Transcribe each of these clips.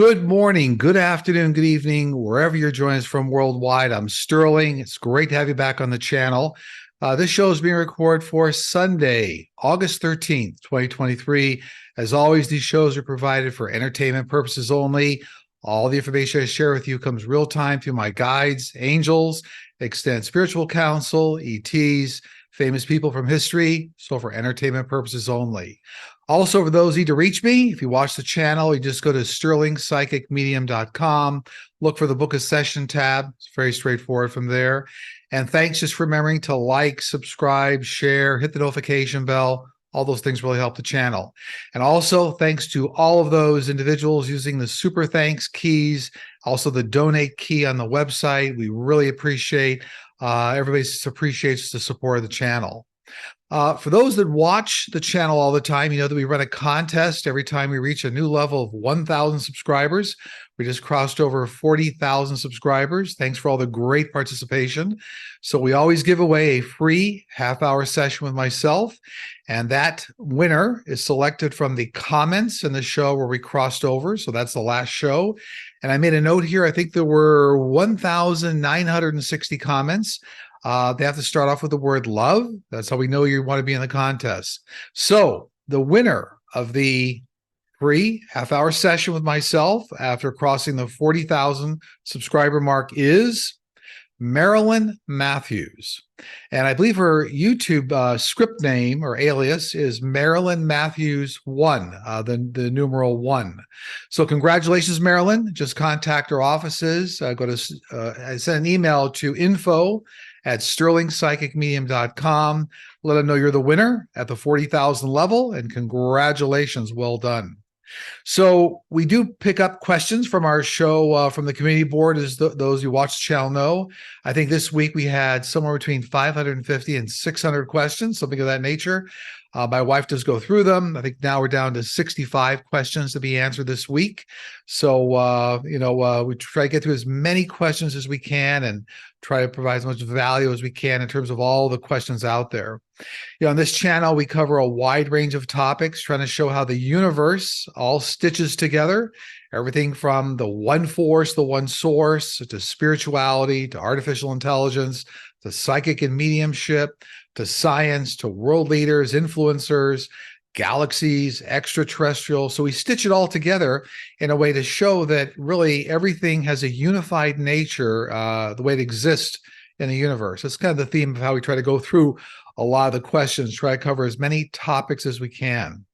Good morning, good afternoon, good evening, wherever you're joining us from worldwide. I'm Sterling. It's great to have you back on the channel. This show is being recorded for Sunday, August 13th, 2023. As always, these shows are provided for entertainment purposes only. All the information I share with you comes real time through my guides, angels, extend spiritual counsel, ETs, famous people from history, so for entertainment purposes only. Also, for those who need to reach me, if you watch the channel, you just go to sterlingpsychicmedium.com, look for the Book a Session tab. It's very straightforward from there. And thanks just for remembering to like, subscribe, share, hit the notification bell. All those things really help the channel. And also, thanks to all of those individuals using the super thanks keys, also the donate key on the website. We really appreciate everybody appreciates the support of the channel. For those that watch the channel all the time, you know that we run a contest every time we reach a new level of 1,000 subscribers. We just crossed over 40,000 subscribers. Thanks for all the great participation. So we always give away a free half-hour session with myself, and that winner is selected from the comments in the show where we crossed over. So that's the last show. And I made a note here. I think there were 1,960 comments. They have to start off with the word love. That's how we know you want to be in the contest. So the winner of the free half-hour session with myself after crossing the 40,000 subscriber mark is Marilyn Matthews. And I believe her YouTube script name or alias is Marilyn Matthews 1, the numeral 1. So congratulations, Marilyn. Just contact our offices. Send an email to info@sterlingpsychicmedium.com. Let them know you're the winner at the 40,000 level, and congratulations. Well done. So we do pick up questions from our show from the community board, as those who watch the channel know. I think this week we had somewhere between 550 and 600 questions, something of that nature. My wife does go through them. I think now we're down to 65 questions to be answered this week. So, we try to get through as many questions as we can and try to provide as much value as we can in terms of all the questions out there. On this channel, we cover a wide range of topics, trying to show how the universe all stitches together. Everything from the one force, the one source, to spirituality, to artificial intelligence, to psychic and mediumship, to science, to world leaders, influencers, galaxies, extraterrestrial. So we stitch it all together in a way to show that really everything has a unified nature, the way it exists in the universe. That's kind of the theme of how we try to go through a lot of the questions, try to cover as many topics as we can.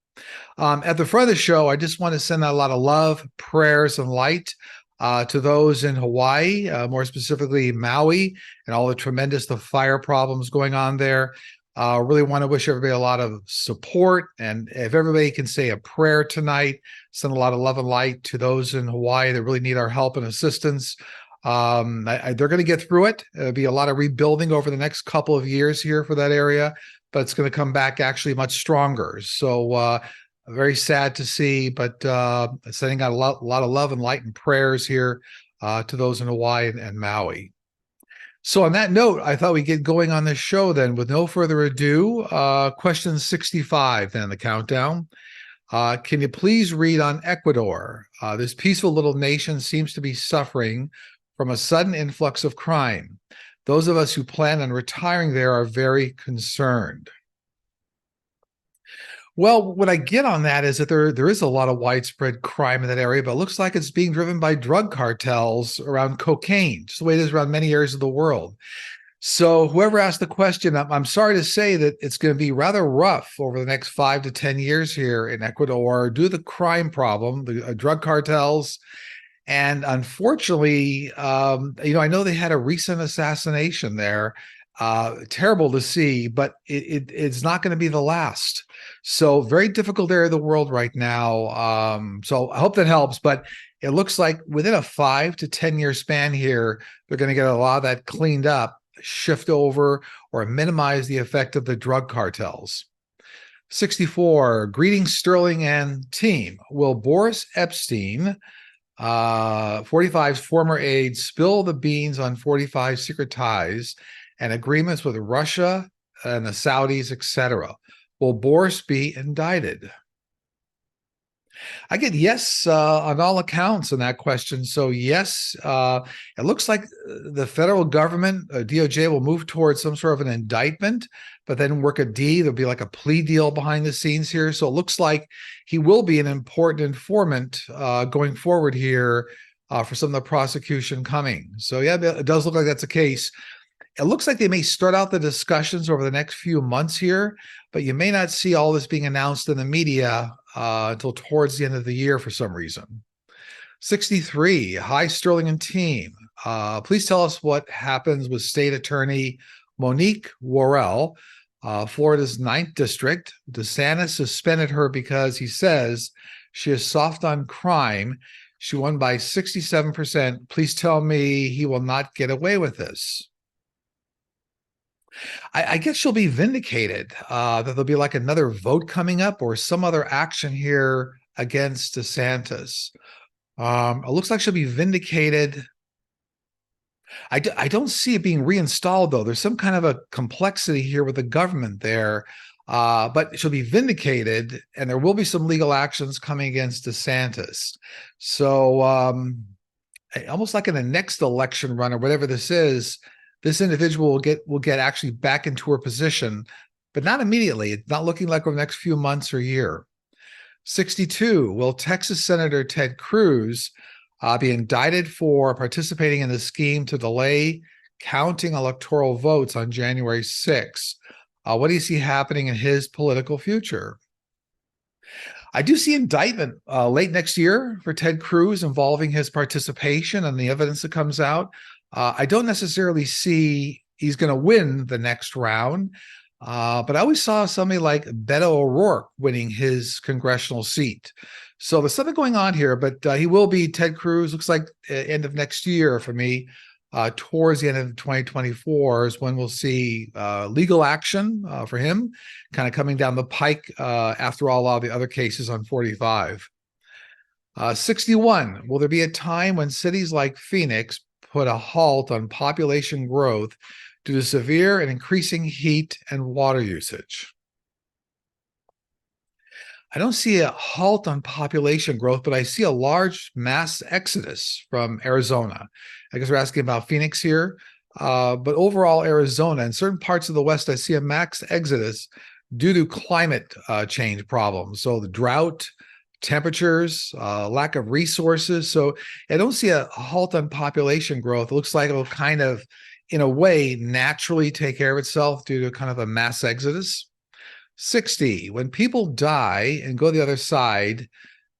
At the front of the show, I just want to send out a lot of love, prayers, and light to those in Hawaii, more specifically Maui, and all the fire problems going on there. Really want to wish everybody a lot of support. And if everybody can say a prayer tonight, send a lot of love and light to those in Hawaii that really need our help and assistance. They're going to get through it. There'll be a lot of rebuilding over the next couple of years here for that area, but it's going to come back actually much stronger. So very sad to see, but sending out a lot of love and light and prayers here to those in Hawaii and Maui. So on that note, I thought we'd get going on this show then. With no further ado, question 65 then, the countdown. Can you please read on Ecuador? This peaceful little nation seems to be suffering from a sudden influx of crime. Those of us who plan on retiring there are very concerned. Well, what I get on that is that there is a lot of widespread crime in that area, but it looks like it's being driven by drug cartels around cocaine, just the way it is around many areas of the world. So whoever asked the question, I'm sorry to say that it's going to be rather rough over the next 5 to 10 years here in Ecuador due to the crime problem, the drug cartels. And unfortunately, I know they had a recent assassination there. Terrible to see, but it's not going to be the last. So very difficult area of the world right now. So I hope that helps, but it looks like within a 5 to 10 year span here, they're going to get a lot of that cleaned up, shift over, or minimize the effect of the drug cartels. 64, greetings Sterling and team. Will Boris Epstein, 45's former aide, spill the beans on 45's secret ties and agreements with Russia and the Saudis, etc.? Will Boris be indicted? I get yes on all accounts on that question. So yes, it looks like the federal government, DOJ, will move towards some sort of an indictment, but then work a D. There'll be like a plea deal behind the scenes here. So it looks like he will be an important informant going forward here for some of the prosecution coming. So yeah, it does look like that's the case. It looks like they may start out the discussions over the next few months here, but you may not see all this being announced in the media until towards the end of the year for some reason. 63, hi, Sterling and team. Please tell us what happens with State Attorney Monique Worrell, Florida's 9th District. DeSantis suspended her because he says she is soft on crime. She won by 67%. Please tell me he will not get away with this. I guess she'll be vindicated, that there'll be like another vote coming up or some other action here against DeSantis. It looks like she'll be vindicated. I don't see it being reinstalled, though. There's some kind of a complexity here with the government there. But she'll be vindicated, and there will be some legal actions coming against DeSantis. So almost like in the next election run or whatever this is, this individual will get actually back into her position, but not immediately. It's not looking like over the next few months or year. 62, will Texas Senator Ted Cruz be indicted for participating in the scheme to delay counting electoral votes on January 6th? What do you see happening in his political future? I do see indictment late next year for Ted Cruz involving his participation and the evidence that comes out. I don't necessarily see he's going to win the next round, but I always saw somebody like Beto O'Rourke winning his congressional seat. So there's something going on here, but he will be Ted Cruz. Looks like end of next year for me. Towards the end of 2024 is when we'll see legal action for him kind of coming down the pike after all of the other cases on 45. 61, will there be a time when cities like Phoenix put a halt on population growth due to severe and increasing heat and water usage? I don't see a halt on population growth, but I see a large mass exodus from Arizona. I guess we're asking about Phoenix here, but overall Arizona and certain parts of the West, I see a mass exodus due to climate change problems. So the drought, temperatures, lack of resources. So I don't see a halt on population growth. It looks like it'll kind of, in a way, naturally take care of itself due to kind of a mass exodus. 60, when people die and go the other side,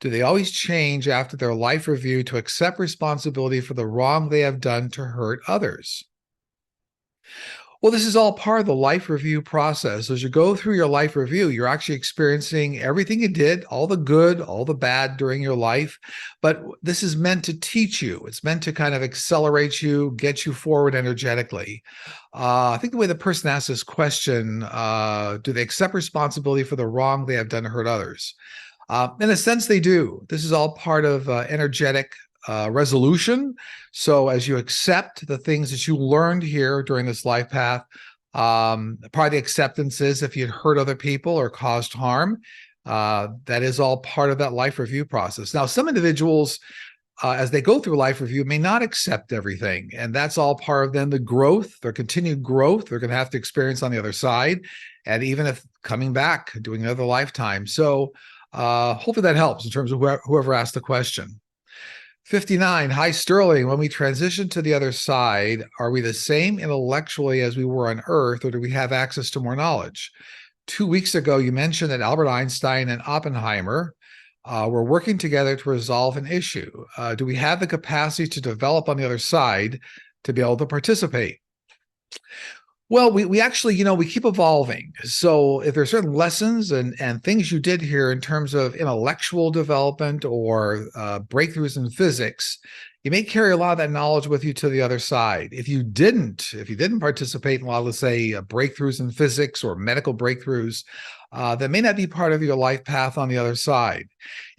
do they always change after their life review to accept responsibility for the wrong they have done to hurt others? Well, this is all part of the life review process. As you go through your life review, you're actually experiencing everything you did, all the good, all the bad during your life. But this is meant to teach you. It's meant to kind of accelerate you, get you forward energetically. I think the way the person asks this question, do they accept responsibility for the wrong they have done to hurt others? In a sense, they do. This is all part of energetic resolution. So as you accept the things that you learned here during this life path, part of the acceptance is if you'd hurt other people or caused harm, that is all part of that life review process. Now, some individuals, as they go through life review, may not accept everything, and that's all part of then the growth, their continued growth they're going to have to experience on the other side, and even if coming back, doing another lifetime. So hopefully that helps in terms of whoever asked the question. 59, hi, Sterling. When we transition to the other side, are we the same intellectually as we were on Earth, or do we have access to more knowledge? 2 weeks ago, you mentioned that Albert Einstein and Oppenheimer were working together to resolve an issue. Do we have the capacity to develop on the other side to be able to participate? Well, we actually, we keep evolving. So if there's certain lessons and things you did here in terms of intellectual development or breakthroughs in physics, you may carry a lot of that knowledge with you to the other side. If you didn't participate in a lot of, let's say, breakthroughs in physics or medical breakthroughs, that may not be part of your life path on the other side.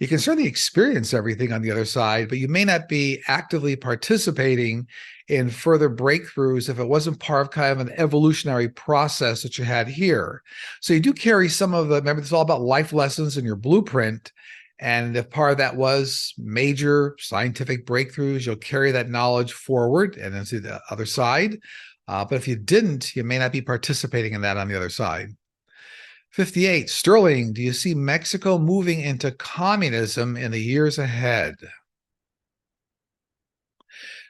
You can certainly experience everything on the other side, but you may not be actively participating in further breakthroughs if it wasn't part of kind of an evolutionary process that you had here. So you do carry some of the, remember, it's all about life lessons in your blueprint. And if part of that was major scientific breakthroughs, you'll carry that knowledge forward and then see the other side. But if you didn't, you may not be participating in that on the other side. 58, Sterling, do you see Mexico moving into communism in the years ahead?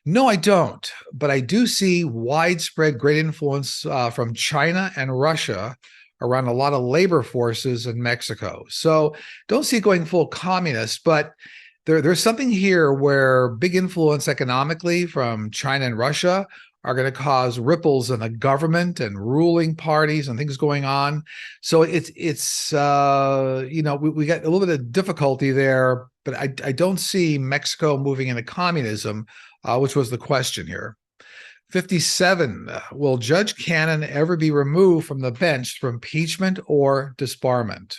No, I don't. But I do see widespread great influence from China and Russia around a lot of labor forces in Mexico. So don't see it going full communist, but there's something here where big influence economically from China and Russia are going to cause ripples in the government and ruling parties and things going on. So it's we got a little bit of difficulty there, but I don't see Mexico moving into communism, which was the question here. 57, will Judge Cannon ever be removed from the bench for impeachment or disbarment?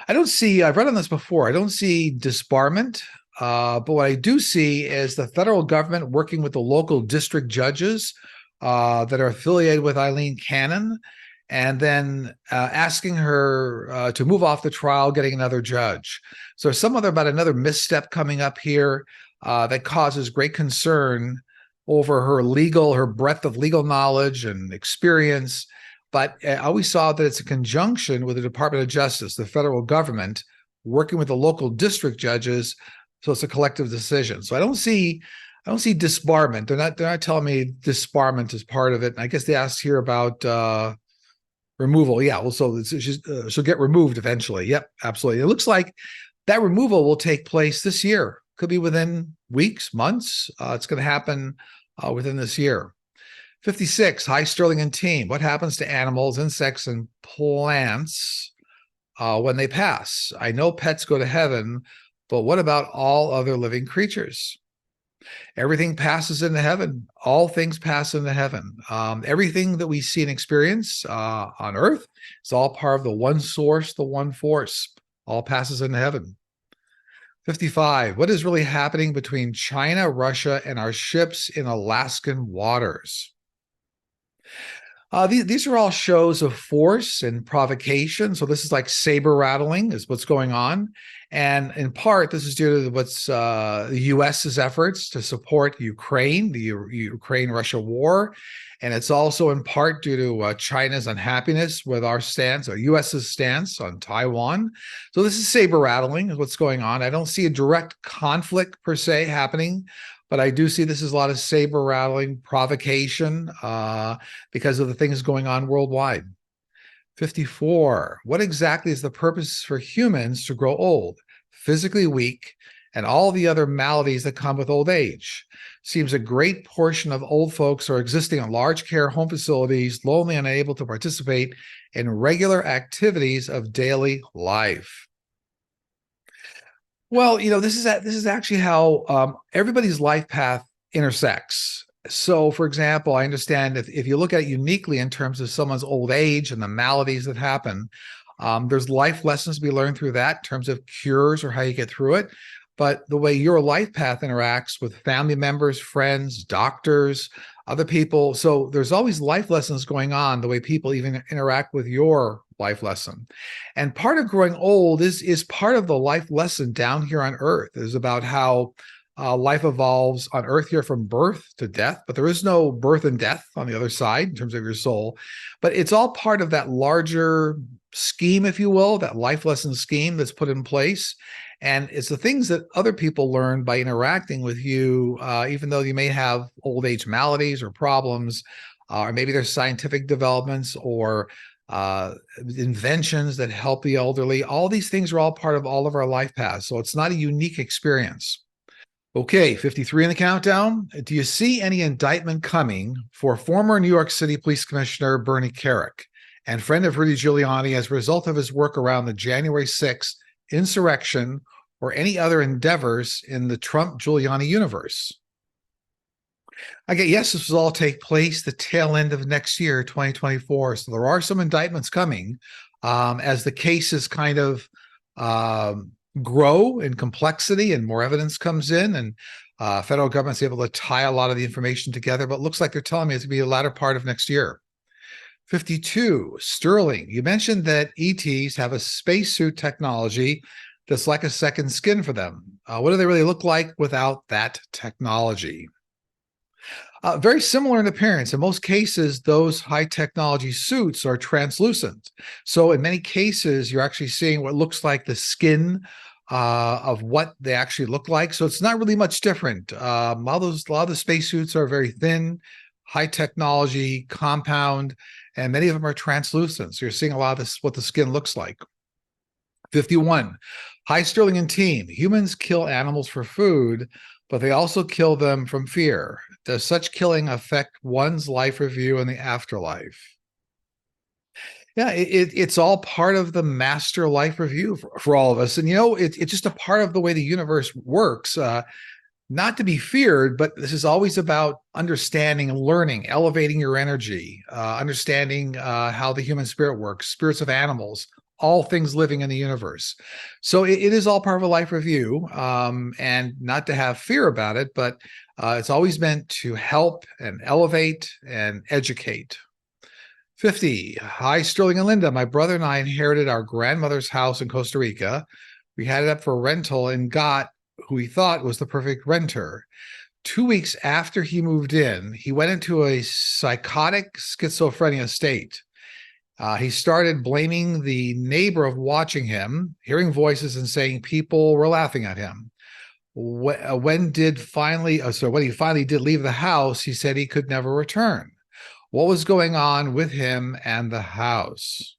I don't see, I've read on this before, I don't see disbarment, but what I do see is the federal government working with the local district judges that are affiliated with Eileen Cannon, and then asking her to move off the trial, getting another judge. So there's some about another misstep coming up here that causes great concern over her breadth of legal knowledge and experience. But I always saw that it's a conjunction with the Department of Justice, the federal government, working with the local district judges. So it's a collective decision. So I don't see disbarment. They're not telling me disbarment is part of it. And I guess they asked here about removal. Yeah, well, so she'll get removed eventually. Yep, absolutely. It looks like that removal will take place this year. Could be within weeks, months. It's going to happen within this year. 56, hi, Sterling and team. What happens to animals, insects, and plants when they pass? I know pets go to heaven, but what about all other living creatures? Everything passes into heaven. All things pass into heaven. Everything that we see and experience on earth is all part of the one source, the one force. All passes into heaven. 55, what is really happening between China, Russia, and our ships in Alaskan waters? These are all shows of force and provocation. So this is like saber rattling is what's going on. And in part, this is due to what's the U.S.'s efforts to support Ukraine, the Ukraine-Russia war. And it's also in part due to China's unhappiness with our stance, or U.S.'s stance on Taiwan. So this is saber rattling is what's going on. I don't see a direct conflict per se happening, but I do see this as a lot of saber rattling provocation because of the things going on worldwide. 54, what exactly is the purpose for humans to grow old, physically weak, and all the other maladies that come with old age? Seems a great portion of old folks are existing in large care home facilities, lonely and unable to participate in regular activities of daily life. Well, this is actually how everybody's life path intersects. So, for example, I understand if you look at it uniquely in terms of someone's old age and the maladies that happen, there's life lessons to be learned through that in terms of cures or how you get through it. But the way your life path interacts with family members, friends, doctors, other people. So there's always life lessons going on, the way people even interact with your life lesson. And part of growing old is part of the life lesson down here on Earth. Is about how life evolves on Earth here from birth to death, but there is no birth and death on the other side in terms of your soul. But it's all part of that larger scheme, if you will, that life lesson scheme that's put in place. And it's the things that other people learn by interacting with you, even though you may have old age maladies or problems, or maybe there's scientific developments or inventions that help the elderly. All these things are all part of all of our life paths. So it's not a unique experience. Okay, 53 in the countdown. Do you see any indictment coming for former New York City Police Commissioner Bernie Kerik and friend of Rudy Giuliani as a result of his work around the January 6th insurrection or any other endeavors in the Trump-Giuliani universe? Okay, yes, this will all take place the tail end of next year, 2024. So there are some indictments coming as the cases kind of grow in complexity and more evidence comes in, and federal government's able to tie a lot of the information together. But it looks like they're telling me it's going to be the latter part of next year. 52, Sterling, you mentioned that ETs have a spacesuit technology that's like a second skin for them. What do they really look like without that technology? Very similar in appearance. In most cases, those high technology suits are translucent. So, in many cases, you're actually seeing what looks like the skin of what they actually look like. So, it's not really much different. A lot of the spacesuits are very thin, high technology, compound, and many of them are translucent. So, you're seeing a lot of this, what the skin looks like. 51. Hi, Sterling and team. Humans kill animals for food, but they also kill them from fear. Does such killing affect one's life review in the afterlife? Yeah, it's all part of the master life review for all of us. And, it's just a part of the way the universe works. Not to be feared, but this is always about understanding, learning, elevating your energy, understanding how the human spirit works, spirits of animals, all things living in the universe. So it is all part of a life review, and not to have fear about it, but it's always meant to help and elevate and educate. 50. Hi, Sterling and Linda. My brother and I inherited our grandmother's house in Costa Rica. We had it up for rental and got who he thought was the perfect renter. 2 weeks after he moved in, he went into a psychotic schizophrenia state. He started blaming the neighbor of watching him, hearing voices and saying people were laughing at him. When he finally did leave the house, he said he could never return. What was going on with him and the house?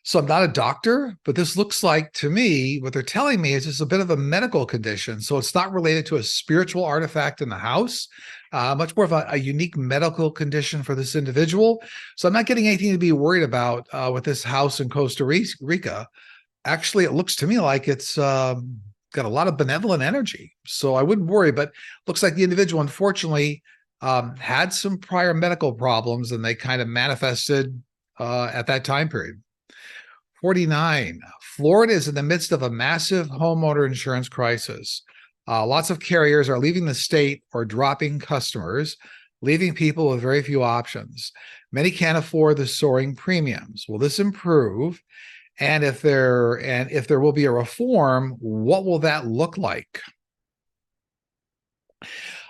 So I'm not a doctor, but this looks like to me, what they're telling me is just a bit of a medical condition. So it's not related to a spiritual artifact in the house, much more of a unique medical condition for this individual. So I'm not getting anything to be worried about with this house in Costa Rica. Actually, it looks to me like it's got a lot of benevolent energy. So I wouldn't worry, but looks like the individual, unfortunately, had some prior medical problems and they kind of manifested at that time period. 49. Florida is in the midst of a massive homeowner insurance crisis. Lots of carriers are leaving the state or dropping customers, leaving people with very few options. Many can't afford the soaring premiums. Will this improve? And if there will be a reform, what will that look like?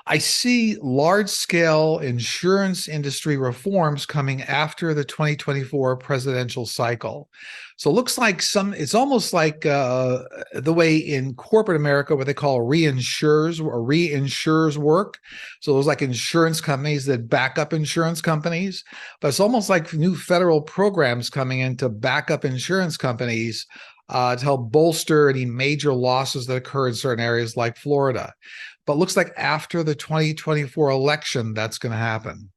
I see large-scale insurance industry reforms coming after the 2024 presidential cycle. So it looks like it's almost like the way in corporate America where they call reinsurers work. So there's like insurance companies that back up insurance companies, but it's almost like new federal programs coming in to back up insurance companies to help bolster any major losses that occur in certain areas like Florida. But looks like after the 2024 election, that's going to happen.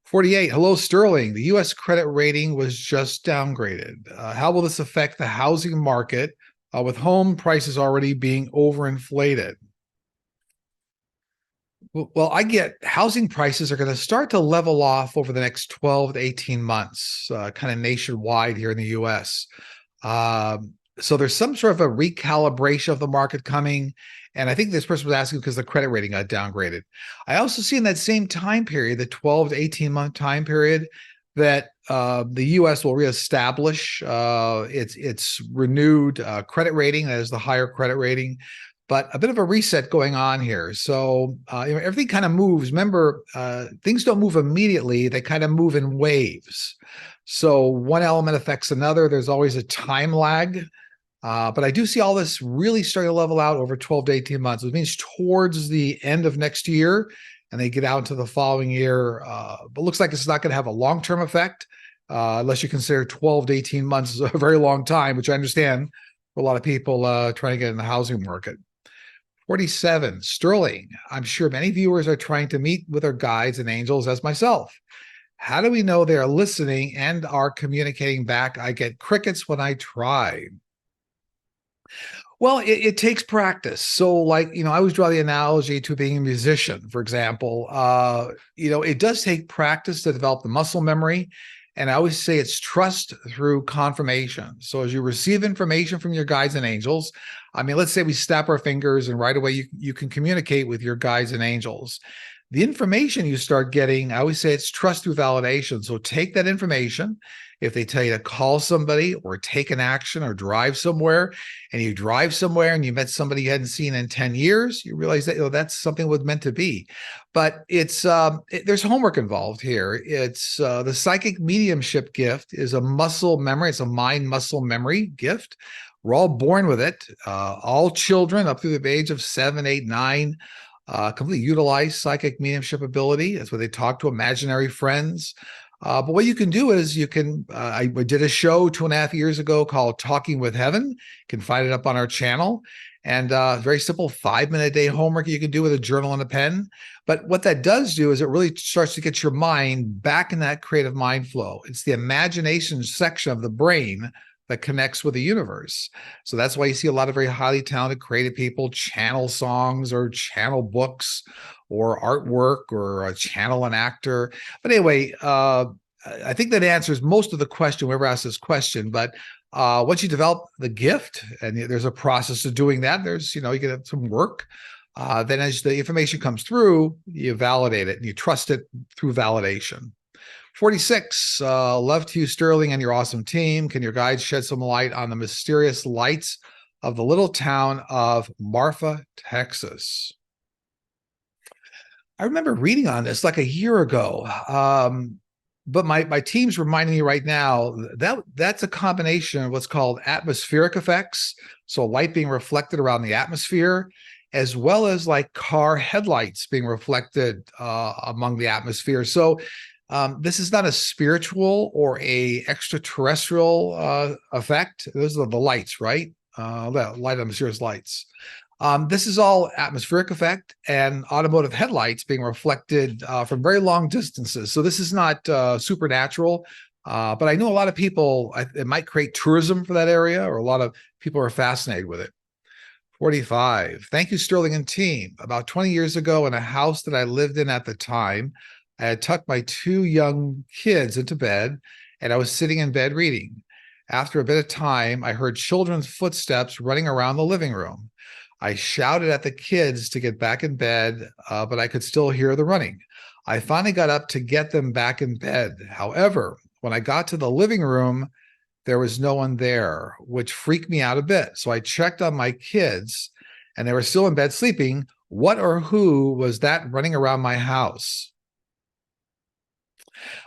48. Hello, Sterling. The U.S. credit rating was just downgraded. How will this affect the housing market with home prices already being overinflated? Well, I get housing prices are going to start to level off over the next 12 to 18 months, kind of nationwide here in the U.S. So there's some sort of a recalibration of the market coming. And I think this person was asking because the credit rating got downgraded. I also see in that same time period, the 12 to 18 month time period, that the U.S. will reestablish its renewed credit rating, that is the higher credit rating, but a bit of a reset going on here. So everything kind of moves. Remember, things don't move immediately. They kind of move in waves. So one element affects another. There's always a time lag. But I do see all this really starting to level out over 12 to 18 months. It means towards the end of next year, and they get out into the following year. But it looks like it's not going to have a long-term effect unless you consider 12 to 18 months is a very long time, which I understand for a lot of people trying to get in the housing market. 47, Sterling. I'm sure many viewers are trying to meet with their guides and angels as myself. How do we know they are listening and are communicating back? I get crickets when I try. Well, it takes practice. So, like, I always draw the analogy to being a musician, for example. It does take practice to develop the muscle memory. And I always say it's trust through confirmation. So as you receive information from your guides and angels, let's say we snap our fingers and right away you can communicate with your guides and angels. The information you start getting, I always say it's trust through validation. So take that information. If they tell you to call somebody or take an action or drive somewhere, and you drive somewhere and you met somebody you hadn't seen in 10 years, you realize that, that's something was meant to be. But there's homework involved here. It's the psychic mediumship gift is a muscle memory. It's a mind muscle memory gift. We're all born with it. All children up through the age of 7, 8, 9 completely utilize psychic mediumship ability. That's where they talk to imaginary friends. But what you can do is I did a show 2.5 years ago called Talking with Heaven. You can find it up on our channel. And very simple 5-minute day homework you can do with a journal and a pen. But what that does do is it really starts to get your mind back in that creative mind flow. It's the imagination section of the brain that connects with the universe. So that's why you see a lot of very highly talented, creative people channel songs or channel books or artwork or channel an actor. But anyway, I think that answers most of the question, whoever asked this question. But once you develop the gift, and there's a process of doing that, you get some work. Then as the information comes through, you validate it and you trust it through validation. 46, love to you, Sterling, and your awesome team. Can your guides shed some light on the mysterious lights of the little town of Marfa, Texas? I remember reading on this like a year ago, but my team's reminding me right now that that's a combination of what's called atmospheric effects, so light being reflected around the atmosphere, as well as like car headlights being reflected among the atmosphere. So this is not a spiritual or a extraterrestrial effect. Those are the lights, right? The light on mysterious lights. This is all atmospheric effect and automotive headlights being reflected from very long distances. So this is not supernatural, but I know a lot of people, it might create tourism for that area, or a lot of people are fascinated with it. 45. Thank you, Sterling and team. About 20 years ago, in a house that I lived in at the time, I had tucked my 2 young kids into bed, and I was sitting in bed reading. After a bit of time, I heard children's footsteps running around the living room. I shouted at the kids to get back in bed, but I could still hear the running. I finally got up to get them back in bed. However, when I got to the living room, there was no one there, which freaked me out a bit. So I checked on my kids, and they were still in bed sleeping. What or who was that running around my house?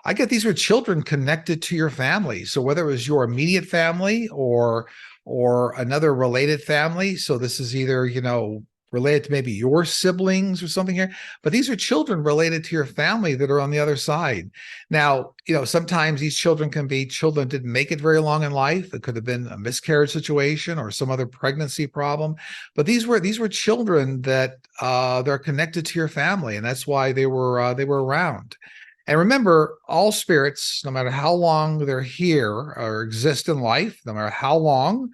I get these were children connected to your family. So whether it was your immediate family or another related family. So this is either, related to maybe your siblings or something here, but these are children related to your family that are on the other side. Now, sometimes these children can be children that didn't make it very long in life. It could have been a miscarriage situation or some other pregnancy problem, but these were children that they're connected to your family, and that's why they were around. And remember, all spirits, no matter how long they're here or exist in life, no matter how long,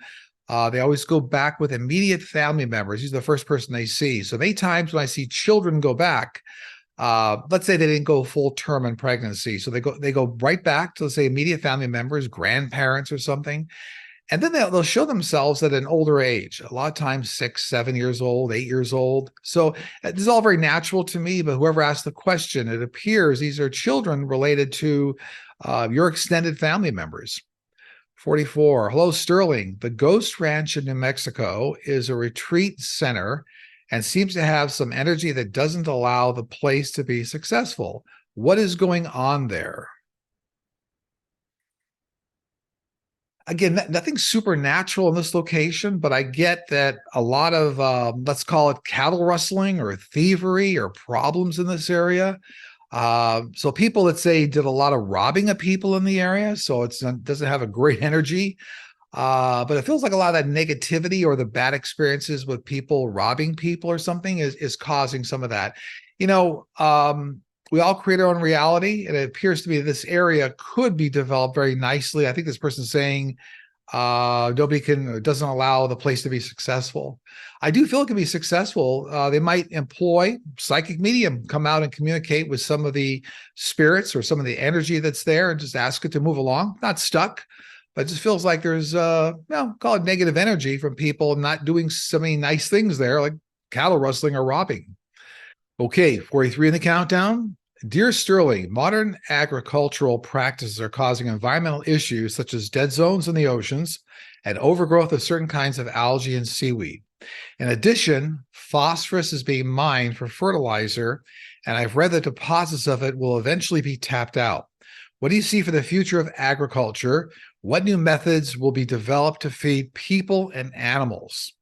they always go back with immediate family members. He's the first person they see. So many times when I see children go back, let's say they didn't go full term in pregnancy, so they go right back to, let's say, immediate family members, grandparents or something. And then they'll show themselves at an older age, a lot of times 6, 7 years old, 8 years old. So this is all very natural to me, but whoever asked the question, it appears these are children related to your extended family members. 44. Hello, Sterling. The Ghost Ranch in New Mexico is a retreat center and seems to have some energy that doesn't allow the place to be successful. What is going on there? Again, nothing supernatural in this location, but I get that a lot of, let's call it cattle rustling or thievery or problems in this area. So people, let's say, did a lot of robbing of people in the area. So it doesn't have a great energy. But it feels like a lot of that negativity or the bad experiences with people robbing people or something is causing some of that. We all create our own reality, and it appears to me this area could be developed very nicely. I think this person's saying nobody doesn't allow the place to be successful. I do feel it can be successful. They might employ psychic medium, come out and communicate with some of the spirits or some of the energy that's there, and just ask it to move along. Not stuck, but it just feels like there's call it negative energy from people not doing so many nice things there, like cattle rustling or robbing. Okay, 43 in the countdown. Dear Sterling, modern agricultural practices are causing environmental issues such as dead zones in the oceans and overgrowth of certain kinds of algae and seaweed. In addition, phosphorus is being mined for fertilizer, and I've read that deposits of it will eventually be tapped out. What do you see for the future of agriculture? What new methods will be developed to feed people and animals?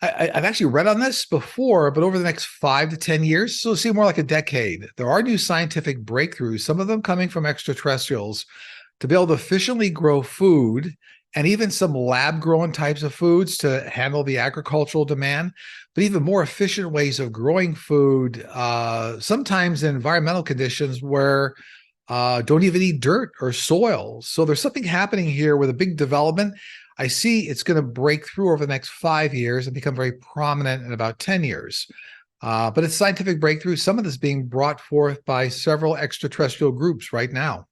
I've actually read on this before, but over the next 5 to 10 years, so it'll seem more like a decade, there are new scientific breakthroughs, some of them coming from extraterrestrials, to be able to efficiently grow food and even some lab grown types of foods to handle the agricultural demand, but even more efficient ways of growing food, sometimes in environmental conditions where don't even need dirt or soil. So there's something happening here with a big development. I see it's going to break through over the next 5 years and become very prominent in about 10 years. But it's scientific breakthrough. Some of this being brought forth by several extraterrestrial groups right now.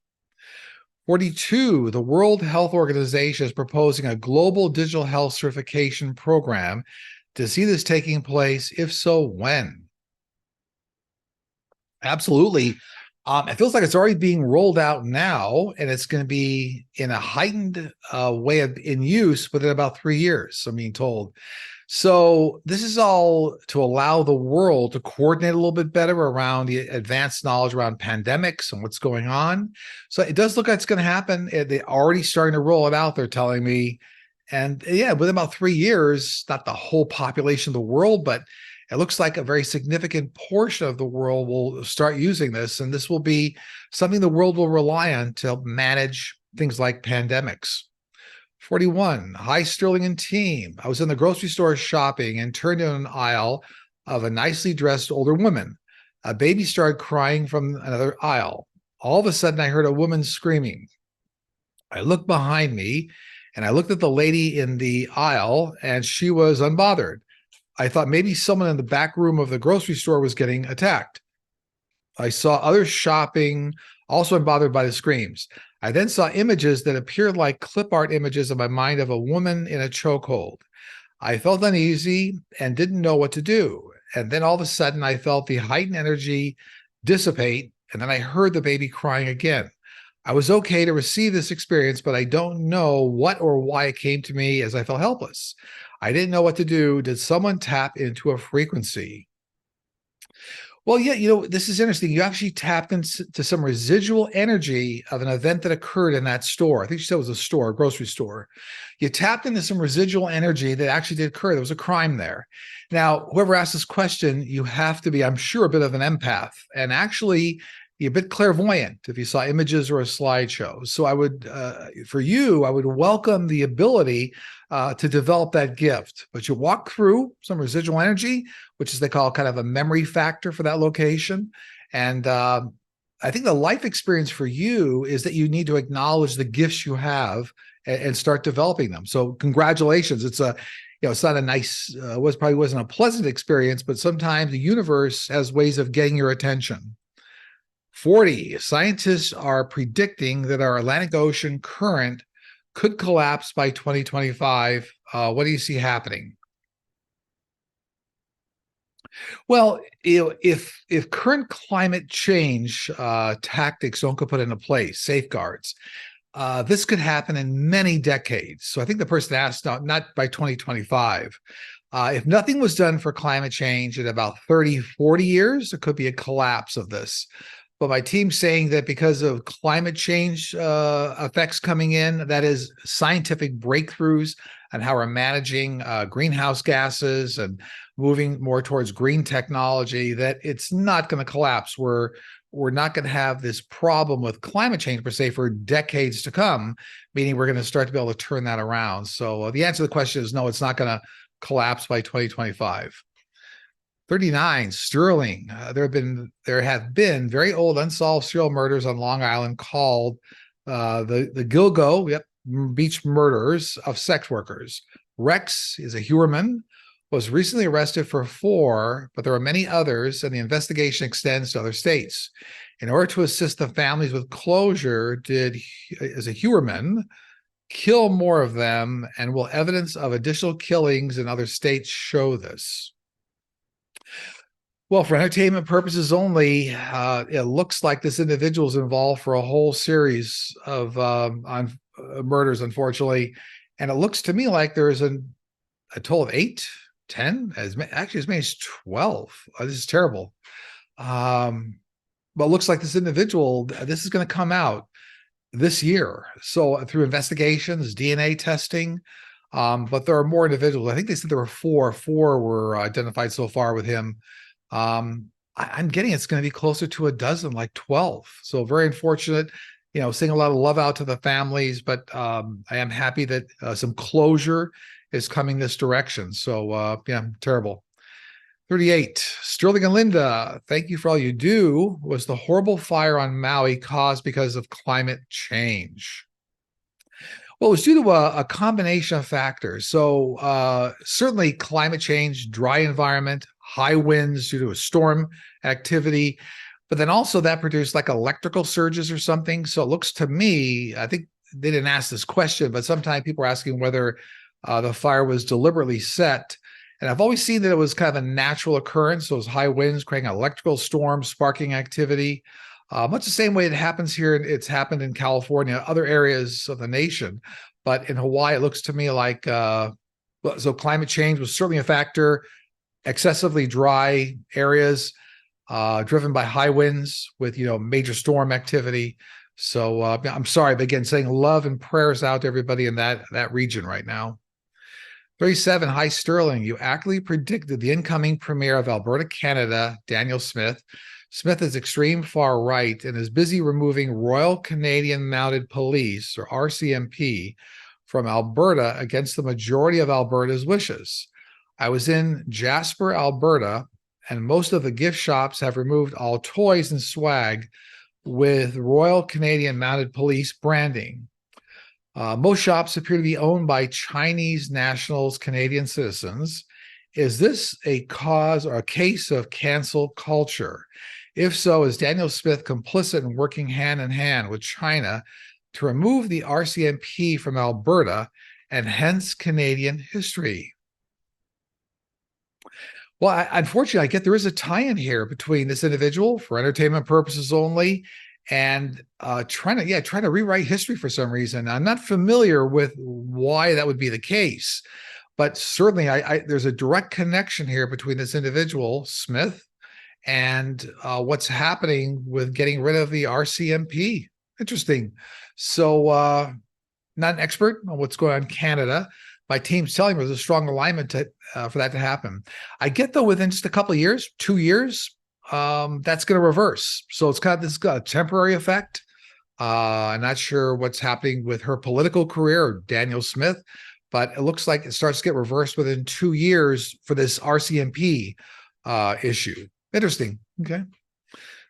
42, the World Health Organization is proposing a global digital health certification program. To see this taking place? If so, when? Absolutely. It feels like it's already being rolled out now, and it's going to be in a heightened way of in use within about 3 years, I'm being told. So this is all to allow the world to coordinate a little bit better around the advanced knowledge around pandemics and what's going on. So it does look like it's going to happen. They're already starting to roll it out, they're telling me. And yeah, within about 3 years, not the whole population of the world, but it looks like a very significant portion of the world will start using this. And this will be something the world will rely on to help manage things like pandemics. 41, hi Sterling and team. I was in the grocery store shopping and turned in an aisle of a nicely dressed older woman. A baby started crying from another aisle. All of a sudden, I heard a woman screaming. I looked behind me and I looked at the lady in the aisle, and she was unbothered. I thought maybe someone in the back room of the grocery store was getting attacked. I saw others shopping, also unbothered by the screams. I then saw images that appeared like clip art images in my mind of a woman in a chokehold. I felt uneasy and didn't know what to do. And then all of a sudden, I felt the heightened energy dissipate, and then I heard the baby crying again. I was okay to receive this experience, but I don't know what or why it came to me as I felt helpless. I didn't know what to do. Did someone tap into a frequency? Well, yeah, this is interesting. You actually tapped into some residual energy of an event that occurred in that store. I think she said it was a store, a grocery store. You tapped into some residual energy that actually did occur. There was a crime there. Now, whoever asked this question, you have to be, I'm sure, a bit of an empath. And actually, you're a bit clairvoyant if you saw images or a slideshow. So I would, for you, I would welcome the ability to develop that gift. But you walk through some residual energy, which is they call kind of a memory factor for that location. And I think the life experience for you is that you need to acknowledge the gifts you have and start developing them. So congratulations. It's it's not a nice, probably wasn't a pleasant experience, but sometimes the universe has ways of getting your attention. 40, scientists are predicting that our Atlantic Ocean current could collapse by 2025. What do you see happening? Well, if current climate change tactics don't get put into place, safeguards, this could happen in many decades. So I think the person asked, not by 2025. If nothing was done for climate change in about 30, 40 years, there could be a collapse of this. But my team's saying that because of climate change effects coming in, that is scientific breakthroughs on how we're managing greenhouse gases and moving more towards green technology, that it's not going to collapse. We're not going to have this problem with climate change per se for decades to come, meaning we're going to start to be able to turn that around. So the answer to the question is no, it's not going to collapse by 2025. 39, Sterling. There have been very old unsolved serial murders on Long Island called the Gilgo beach murders of sex workers. Rex is a Hewerman, was recently arrested for 4, but there are many others, and the investigation extends to other states. In order to assist the families with closure, as a Hewerman, kill more of them, and will evidence of additional killings in other states show this? Well, for entertainment purposes only, it looks like this individual is involved for a whole series of murders, unfortunately. And it looks to me like there's a total of 8, 10, actually as many as 12. This is terrible. But it looks like this individual, this is going to come out this year. So through investigations, DNA testing, but there are more individuals. I think they said there were 4. 4 were identified so far with him. I'm getting it's going to be closer to a dozen, like 12. So very unfortunate, seeing a lot of love out to the families, but I am happy that some closure is coming this direction. So yeah, terrible. 38, Sterling and Linda, thank you for all you do. Was the horrible fire on Maui caused because of climate change? Well, it was due to a combination of factors. So certainly climate change, dry environment, high winds due to a storm activity, but then also that produced like electrical surges or something. So it looks to me, I think they didn't ask this question, but sometimes people are asking whether the fire was deliberately set. And I've always seen that it was kind of a natural occurrence. Those high winds creating an electrical storm, sparking activity. Much the same way it happens here. It's happened in California, other areas of the nation. But in Hawaii, it looks to me like, so climate change was certainly a factor. Excessively dry areas, driven by high winds with, major storm activity. So I'm sorry, but again, saying love and prayers out to everybody in that region right now. 37, hi Sterling. You accurately predicted the incoming premier of Alberta, Canada, Daniel Smith. Smith is extreme far right and is busy removing Royal Canadian Mounted Police, or RCMP, from Alberta against the majority of Alberta's wishes. I was in Jasper, Alberta, and most of the gift shops have removed all toys and swag with Royal Canadian Mounted Police branding. Most shops appear to be owned by Chinese nationals, Canadian citizens. Is this a cause or a case of cancel culture? If so, is Daniel Smith complicit in working hand in hand with China to remove the RCMP from Alberta and hence Canadian history? Well, unfortunately, I get there is a tie-in here between this individual for entertainment purposes only and trying to rewrite history for some reason. I'm not familiar with why that would be the case, but certainly there's a direct connection here between this individual, Smith, and what's happening with getting rid of the RCMP. Interesting. So not an expert on what's going on in Canada. My team's telling me there's a strong alignment for that to happen. I get, though, within just a couple of years, 2 years, that's going to reverse. So it's this has got a temporary effect. I'm not sure what's happening with her political career, or Daniel Smith, but it looks like it starts to get reversed within 2 years for this RCMP issue. Interesting. Okay.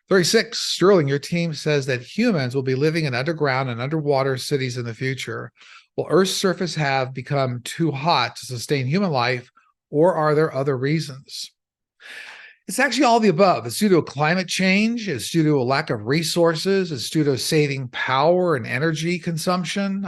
36, Sterling, your team says that humans will be living in underground and underwater cities in the future. Will Earth's surface have become too hot to sustain human life, or are there other reasons? It's actually all the above. It's due to climate change. It's due to a lack of resources. It's due to saving power and energy consumption.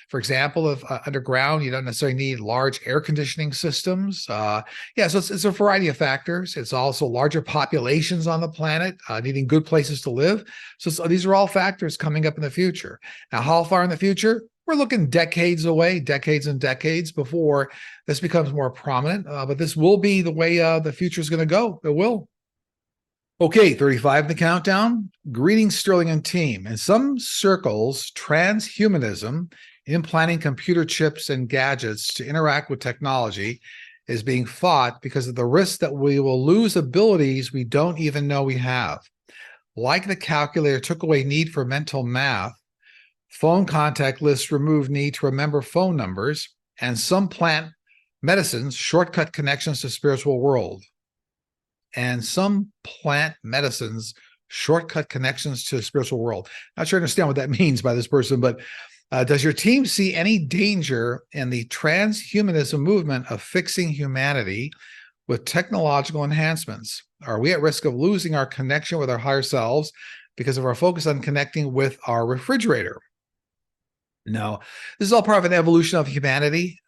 For example, if underground, you don't necessarily need large air conditioning systems. So it's a variety of factors. It's also larger populations on the planet, needing good places to live. So these are all factors coming up in the future. Now, how far in the future? We're looking decades away, decades and decades before this becomes more prominent. But this will be the way the future is going to go. It will. Okay, 35 in the countdown. Greetings, Sterling and team. In some circles, transhumanism, implanting computer chips and gadgets to interact with technology, is being fought because of the risk that we will lose abilities we don't even know we have. Like the calculator took away need for mental math, phone contact lists remove need to remember phone numbers, and some plant medicines shortcut connections to spiritual world. And some plant medicines shortcut connections to the spiritual world. Not sure I understand what that means by this person, but does your team see any danger in the transhumanism movement of fixing humanity with technological enhancements? Are we at risk of losing our connection with our higher selves because of our focus on connecting with our refrigerator? No, this is all part of an evolution of humanity.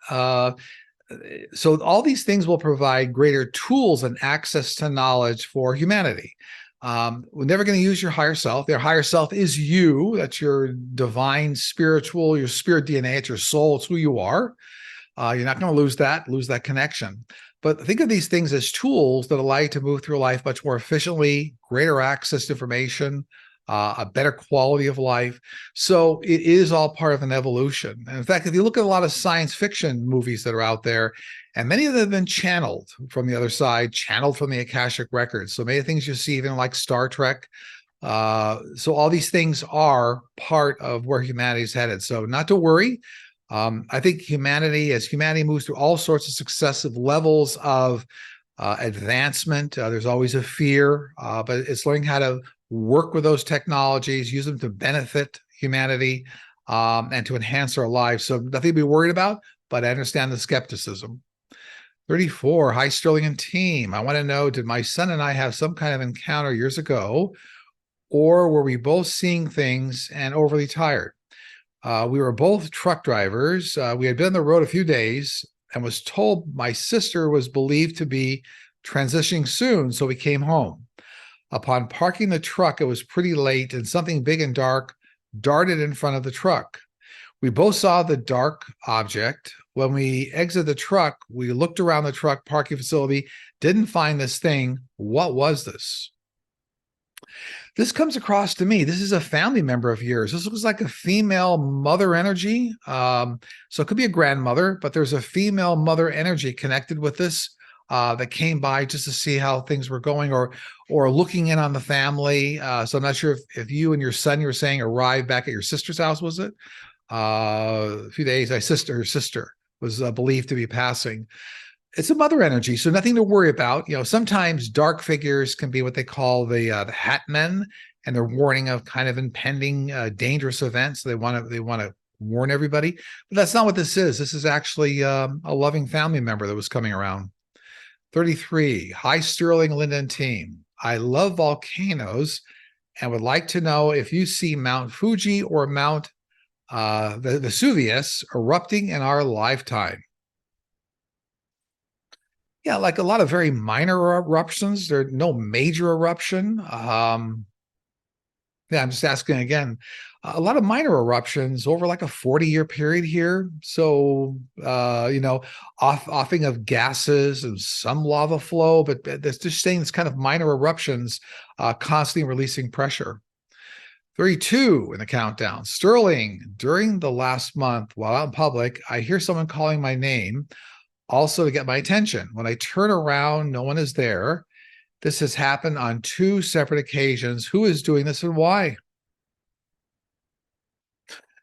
So all these things will provide greater tools and access to knowledge for humanity. We're never going to use your higher self. Your higher self is you. That's your divine spiritual, your spirit DNA. It's your soul. It's who you are. You're not going to lose that connection. But think of these things as tools that allow you to move through life much more efficiently, greater access to information, a better quality of life. So it is all part of an evolution. And in fact, if you look at a lot of science fiction movies that are out there, and many of them have been channeled from the other side, channeled from the Akashic records. So many things you see, even like Star Trek. So all these things are part of where humanity is headed. So not to worry. I think as humanity moves through all sorts of successive levels of advancement, there's always a fear, but it's learning how to work with those technologies, use them to benefit humanity, and to enhance our lives. So nothing to be worried about, but I understand the skepticism. 34, hi, Sterling and team. I want to know, did my son and I have some kind of encounter years ago, or were we both seeing things and overly tired? We were both truck drivers. We had been on the road a few days and was told my sister was believed to be transitioning soon, so we came home. Upon parking the truck, it was pretty late and something big and dark darted in front of the truck. We both saw the dark object. When we exited the truck, we looked around the truck parking facility, didn't find this thing. What was this? This comes across to me. This is a family member of yours. This looks like a female mother energy. So it could be a grandmother, but there's a female mother energy connected with this that came by just to see how things were going, or looking in on the family. So I'm not sure if you and your son, you were saying, arrived back at your sister's house, was it? A few days, her sister was believed to be passing. It's a mother energy, so nothing to worry about. Sometimes dark figures can be what they call the hat men, and they're warning of kind of impending dangerous events. They want to warn everybody, but that's not what this is. This is actually a loving family member that was coming around. 33, hi, Sterling, Linda, and team. I love volcanoes and would like to know if you see Mount Fuji or Mount Vesuvius erupting in our lifetime. Yeah, like a lot of very minor eruptions. There's no major eruption. Yeah, I'm just asking again. A lot of minor eruptions over like a 40-year period here. So, offing of gases and some lava flow, but that's just saying it's kind of minor eruptions, constantly releasing pressure. 32 in the countdown. Sterling, during the last month while out in public, I hear someone calling my name, also to get my attention. When I turn around, no one is there. This has happened on 2 separate occasions. Who is doing this and why?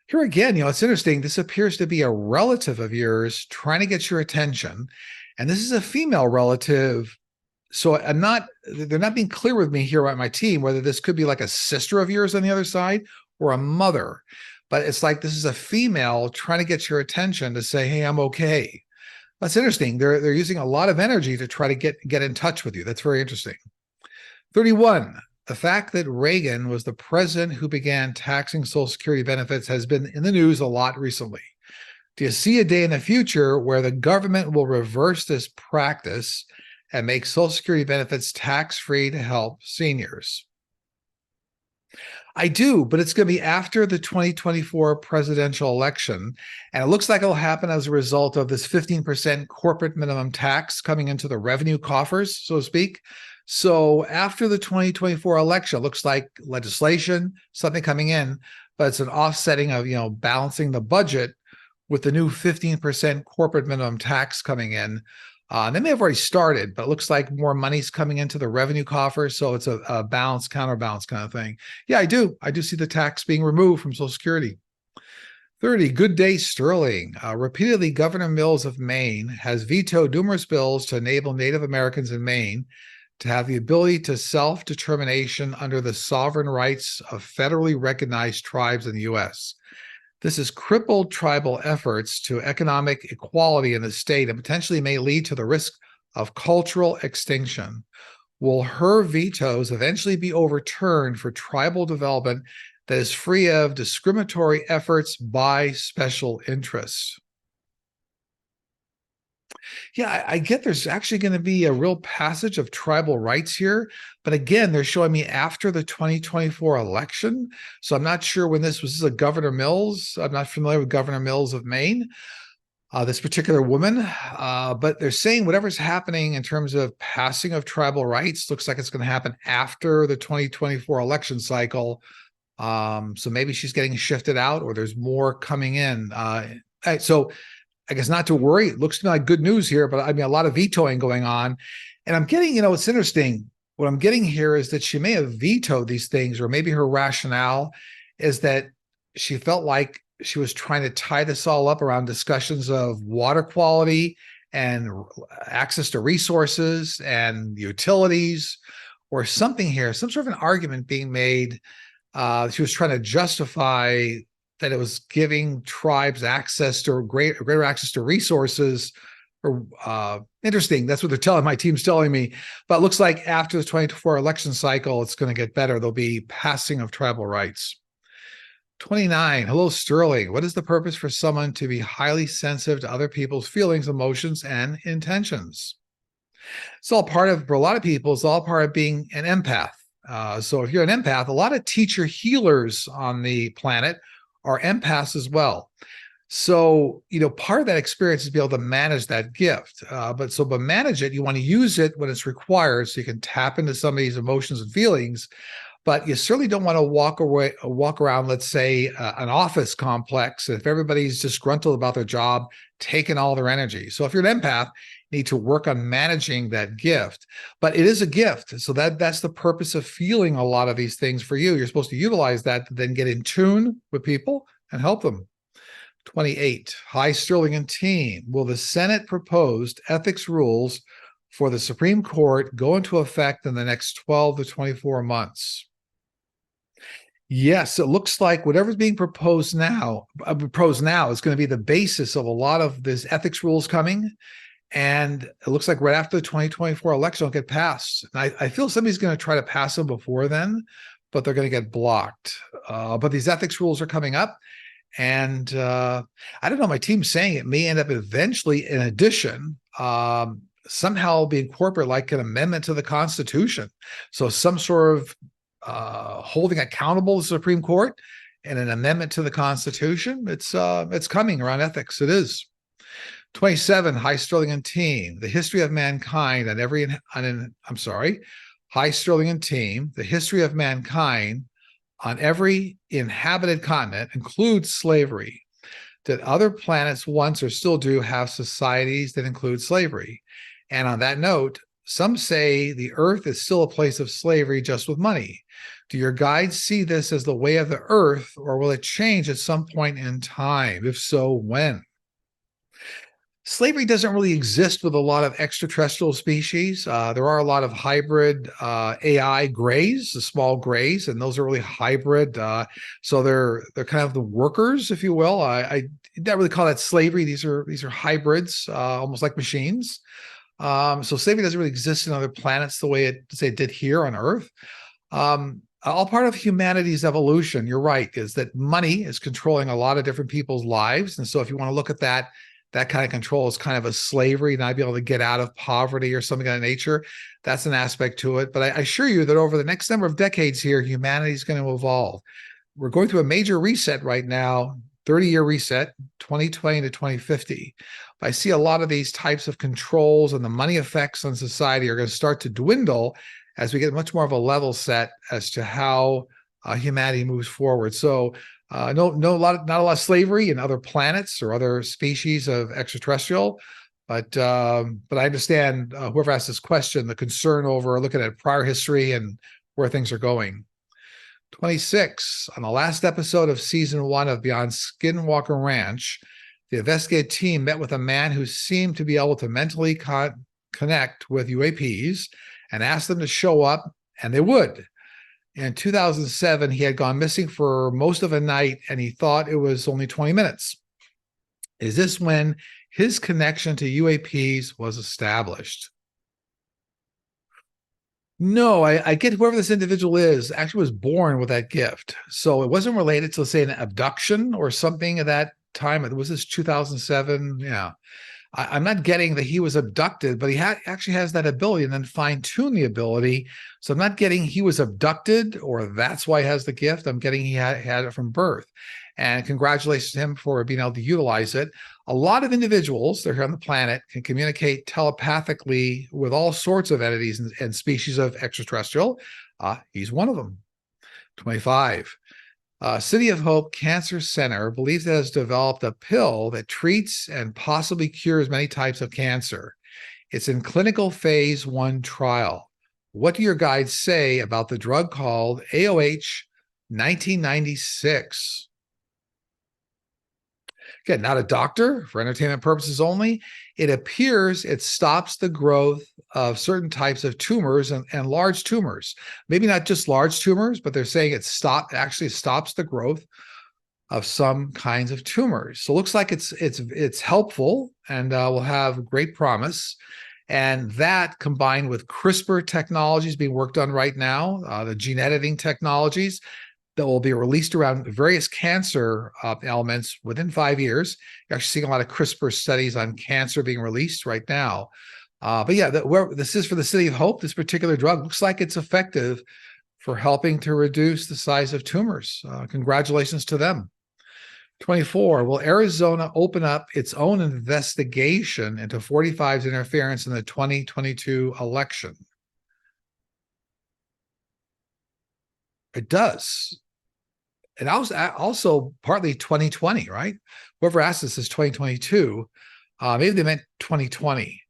Here again, it's interesting. This appears to be a relative of yours trying to get your attention. And this is a female relative. So they're not being clear with me here at my team, whether this could be like a sister of yours on the other side or a mother. But it's like this is a female trying to get your attention to say, hey, I'm okay. That's interesting. They're using a lot of energy to try to get in touch with you. That's very interesting. 31. The fact that Reagan was the president who began taxing Social Security benefits has been in the news a lot recently. Do you see a day in the future where the government will reverse this practice and make Social Security benefits tax-free to help seniors? I do, but it's going to be after the 2024 presidential election. And it looks like it'll happen as a result of this 15% corporate minimum tax coming into the revenue coffers, so to speak. So after the 2024 election, it looks like legislation, something coming in, but it's an offsetting of, balancing the budget with the new 15% corporate minimum tax coming in. They may have already started, but it looks like more money's coming into the revenue coffers. So it's a balance, counterbalance kind of thing. Yeah, I do. I do see the tax being removed from Social Security. 30, good day, Sterling. Repeatedly, Governor Mills of Maine has vetoed numerous bills to enable Native Americans in Maine to have the ability to self-determination under the sovereign rights of federally recognized tribes in the U.S. This has crippled tribal efforts to economic equality in the state and potentially may lead to the risk of cultural extinction. Will her vetoes eventually be overturned for tribal development that is free of discriminatory efforts by special interests? Yeah, I get there's actually going to be a real passage of tribal rights here. But again, they're showing me after the 2024 election. So I'm not sure when this was. This is a Governor Mills. I'm not familiar with Governor Mills of Maine, this particular woman. But they're saying whatever's happening in terms of passing of tribal rights looks like it's going to happen after the 2024 election cycle. So maybe she's getting shifted out or there's more coming in. So I guess not to worry. It looks to me like good news here, but I mean, a lot of vetoing going on. And I'm getting, it's interesting. What I'm getting here is that she may have vetoed these things, or maybe her rationale is that she felt like she was trying to tie this all up around discussions of water quality and access to resources and utilities or something here, some sort of an argument being made. She was trying to justify that it was giving tribes access to greater access to resources. Or interesting. That's what they're telling my team's telling me. But it looks like after the 2024 election cycle, it's going to get better. There'll be passing of tribal rights. 29. Hello, Sterling. What is the purpose for someone to be highly sensitive to other people's feelings, emotions, and intentions? It's all part of, for a lot of people, it's all part of being an empath. So if you're an empath, a lot of teacher healers on the planet are empaths as well. So, part of that experience is to be able to manage that gift. But manage it, you want to use it when it's required so you can tap into somebody's emotions and feelings. But you certainly don't want to walk around, let's say, an office complex. If everybody's disgruntled about their job, taking all their energy. So if you're an empath, you need to work on managing that gift. But it is a gift. So that's the purpose of feeling a lot of these things for you. You're supposed to utilize that to then get in tune with people and help them. 28. Hi, Sterling and team. Will the Senate proposed ethics rules for the Supreme Court go into effect in the next 12 to 24 months? Yes, it looks like whatever's being proposed now is going to be the basis of a lot of this ethics rules coming. And it looks like right after the 2024 election will get passed. And I feel somebody's going to try to pass them before then, but they're going to get blocked. But these ethics rules are coming up. And I don't know, my team's saying it may end up eventually, in addition, somehow be incorporated like an amendment to the Constitution. So some sort of holding accountable the Supreme Court and an amendment to the Constitution. It's coming around ethics. It is. 27. Hi, Sterling and team. The history of mankind Hi, Sterling and team. The history of mankind on every inhabited continent includes slavery. Did other planets once or still do have societies that include slavery? And on that note, some say the Earth is still a place of slavery, just with money. Do your guides see this as the way of the Earth, or will it change at some point in time? If so, when? Slavery doesn't really exist with a lot of extraterrestrial species. There are a lot of hybrid AI grays, the small grays, and those are really hybrid. So they're kind of the workers, if you will. I don't really call that slavery. These are hybrids, almost like machines. So slavery doesn't really exist in other planets the way it did here on Earth. All part of humanity's evolution, you're right, is that money is controlling a lot of different people's lives. And so if you want to look at that kind of control is kind of a slavery, not be able to get out of poverty or something of that nature. That's an aspect to it. But I assure you that over the next number of decades here, humanity is going to evolve. We're going through a major reset right now, 30-year reset, 2020 to 2050. But I see a lot of these types of controls and the money effects on society are going to start to dwindle as we get much more of a level set as to how humanity moves forward. So not a lot of slavery in other planets or other species of extraterrestrial, but I understand whoever asked this question, the concern over looking at prior history and where things are going. 26. On the last episode of season 1 of Beyond Skinwalker Ranch, the investigative team met with a man who seemed to be able to mentally connect with UAPs and asked them to show up, and they would. In 2007, he had gone missing for most of a night, and he thought it was only 20 minutes. Is this when his connection to UAPs was established? No, I get whoever this individual is actually was born with that gift. So it wasn't related to, say, an abduction or something at that time. It was this 2007. Yeah. I'm not getting that he was abducted, but he actually has that ability and then fine tune the ability. So I'm not getting he was abducted or that's why he has the gift. I'm getting he had it from birth. And congratulations to him for being able to utilize it. A lot of individuals that are here on the planet can communicate telepathically with all sorts of entities and species of extraterrestrial. He's one of them. 25. City of Hope Cancer Center believes it has developed a pill that treats and possibly cures many types of cancer. It's in clinical phase 1 trial. What do your guides say about the drug called AOH 1996? Again, not a doctor, for entertainment purposes only. It appears it stops the growth of certain types of tumors and large tumors. Maybe not just large tumors, but they're saying it actually stops the growth of some kinds of tumors. So it looks like it's helpful and will have great promise. And that combined with CRISPR technologies being worked on right now, the gene editing technologies, that will be released around various cancer elements within 5 years. You're actually seeing a lot of CRISPR studies on cancer being released right now. But yeah, this is for the City of Hope. This particular drug looks like it's effective for helping to reduce the size of tumors. Congratulations to them. 24, will Arizona open up its own investigation into 45's interference in the 2022 election? It does. And also partly 2020, right? Whoever asked this is 2022. Maybe they meant 2020.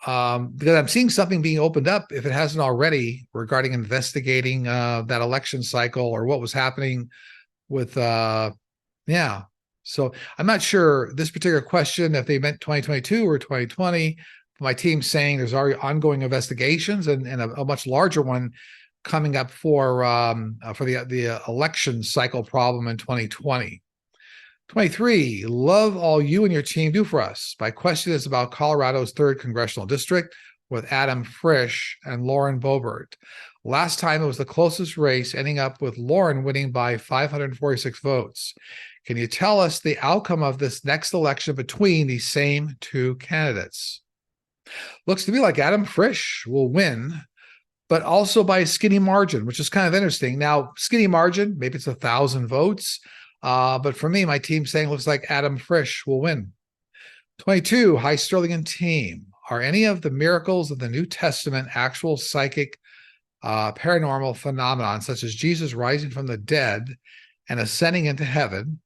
Because I'm seeing something being opened up, if it hasn't already, regarding investigating that election cycle or what was happening with, yeah. So I'm not sure this particular question, if they meant 2022 or 2020. My team's saying there's already ongoing investigations and a much larger one coming up for the election cycle problem in 2020. 23, love all you and your team do for us. My question is about Colorado's 3rd Congressional District with Adam Frisch and Lauren Boebert. Last time it was the closest race, ending up with Lauren winning by 546 votes. Can you tell us the outcome of this next election between these same 2 candidates? Looks to me like Adam Frisch will win, but also by a skinny margin, which is kind of interesting. Now, skinny margin, maybe it's 1,000 votes. But for me, my team's saying looks like Adam Frisch will win. 22, hi, Sterling and team. Are any of the miracles of the New Testament actual psychic paranormal phenomenon, such as Jesus rising from the dead and ascending into heaven,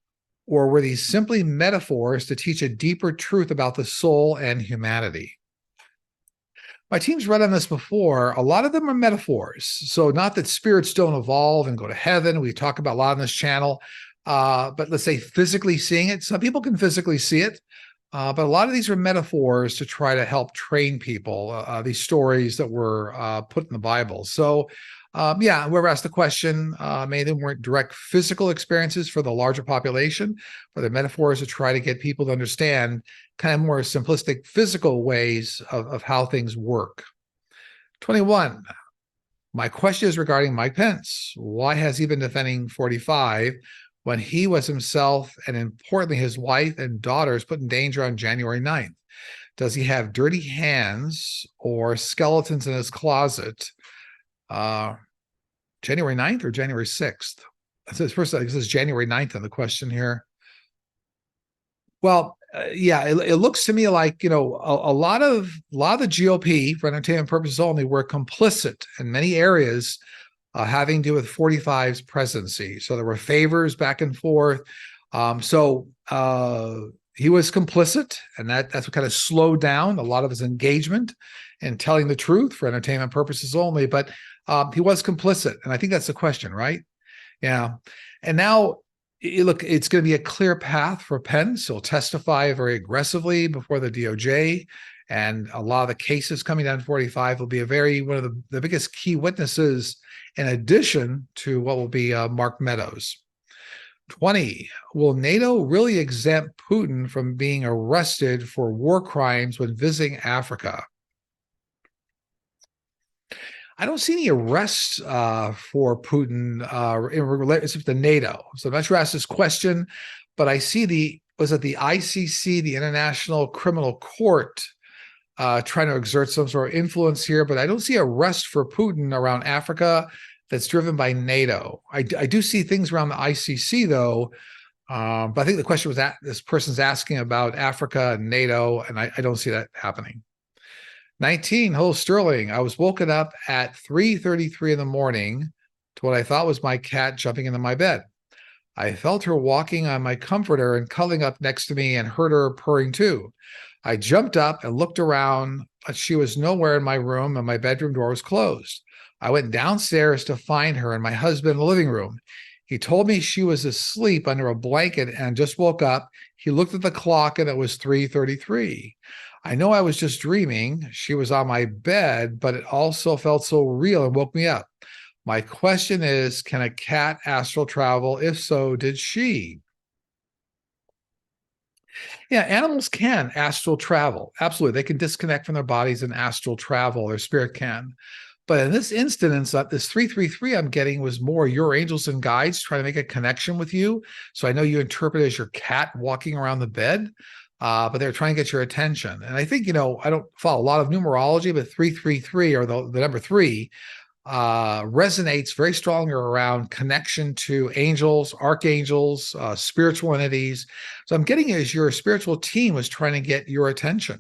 or were these simply metaphors to teach a deeper truth about the soul and humanity? My team's read on this before. A lot of them are metaphors. So not that spirits don't evolve and go to heaven. We talk about a lot on this channel. But let's say physically seeing it. Some people can physically see it. But a lot of these are metaphors to try to help train people, these stories that were put in the Bible. So yeah, whoever asked the question, many of them weren't direct physical experiences for the larger population, but the metaphors to try to get people to understand kind of more simplistic physical ways of how things work. 21, my question is regarding Mike Pence. Why has he been defending 45 when he was himself and importantly his wife and daughters put in danger on January 9th? Does he have dirty hands or skeletons in his closet? January 9th or January 6th? It says first, it says January 9th on the question here. Well, yeah, it looks to me like, a lot of the GOP, for entertainment purposes only, were complicit in many areas having to do with 45's presidency. So there were favors back and forth. So he was complicit, and that's what kind of slowed down a lot of his engagement and telling the truth for entertainment purposes only. But he was complicit, and I think that's the question, right? Yeah. And now, look, it's going to be a clear path for Pence. He'll testify very aggressively before the DOJ, and a lot of the cases coming down 45 will be one of the biggest key witnesses, in addition to what will be Mark Meadows. 20, will NATO really exempt Putin from being arrested for war crimes when visiting Africa? I don't see any arrests for Putin in relationship to NATO. So I'm not sure I asked this question, but I see the was it the ICC, the International Criminal Court, trying to exert some sort of influence here, but I don't see a rest for Putin around Africa that's driven by NATO. I do see things around the ICC, though, but I think the question was that this person's asking about Africa and NATO, and I don't see that happening. 19, hello, Sterling. I was woken up at 3:33 in the morning to what I thought was my cat jumping into my bed. I felt her walking on my comforter and cuddling up next to me and heard her purring too. I jumped up and looked around, but she was nowhere in my room and my bedroom door was closed. I went downstairs to find her and my husband in the living room. He told me she was asleep under a blanket and just woke up. He looked at the clock and it was 3:33. I know I was just dreaming. She was on my bed, but it also felt so real and woke me up. My question is, can a cat astral travel? If so, did she? Yeah, animals can astral travel. Absolutely. They can disconnect from their bodies and astral travel. Their spirit can. But in this instance, this 333 I'm getting was more your angels and guides trying to make a connection with you. So I know you interpret it as your cat walking around the bed, but they're trying to get your attention. And I think, I don't follow a lot of numerology, but 333 or the number 3 resonates very strongly around connection to angels, archangels, spiritual entities. So I'm getting it as your spiritual team was trying to get your attention.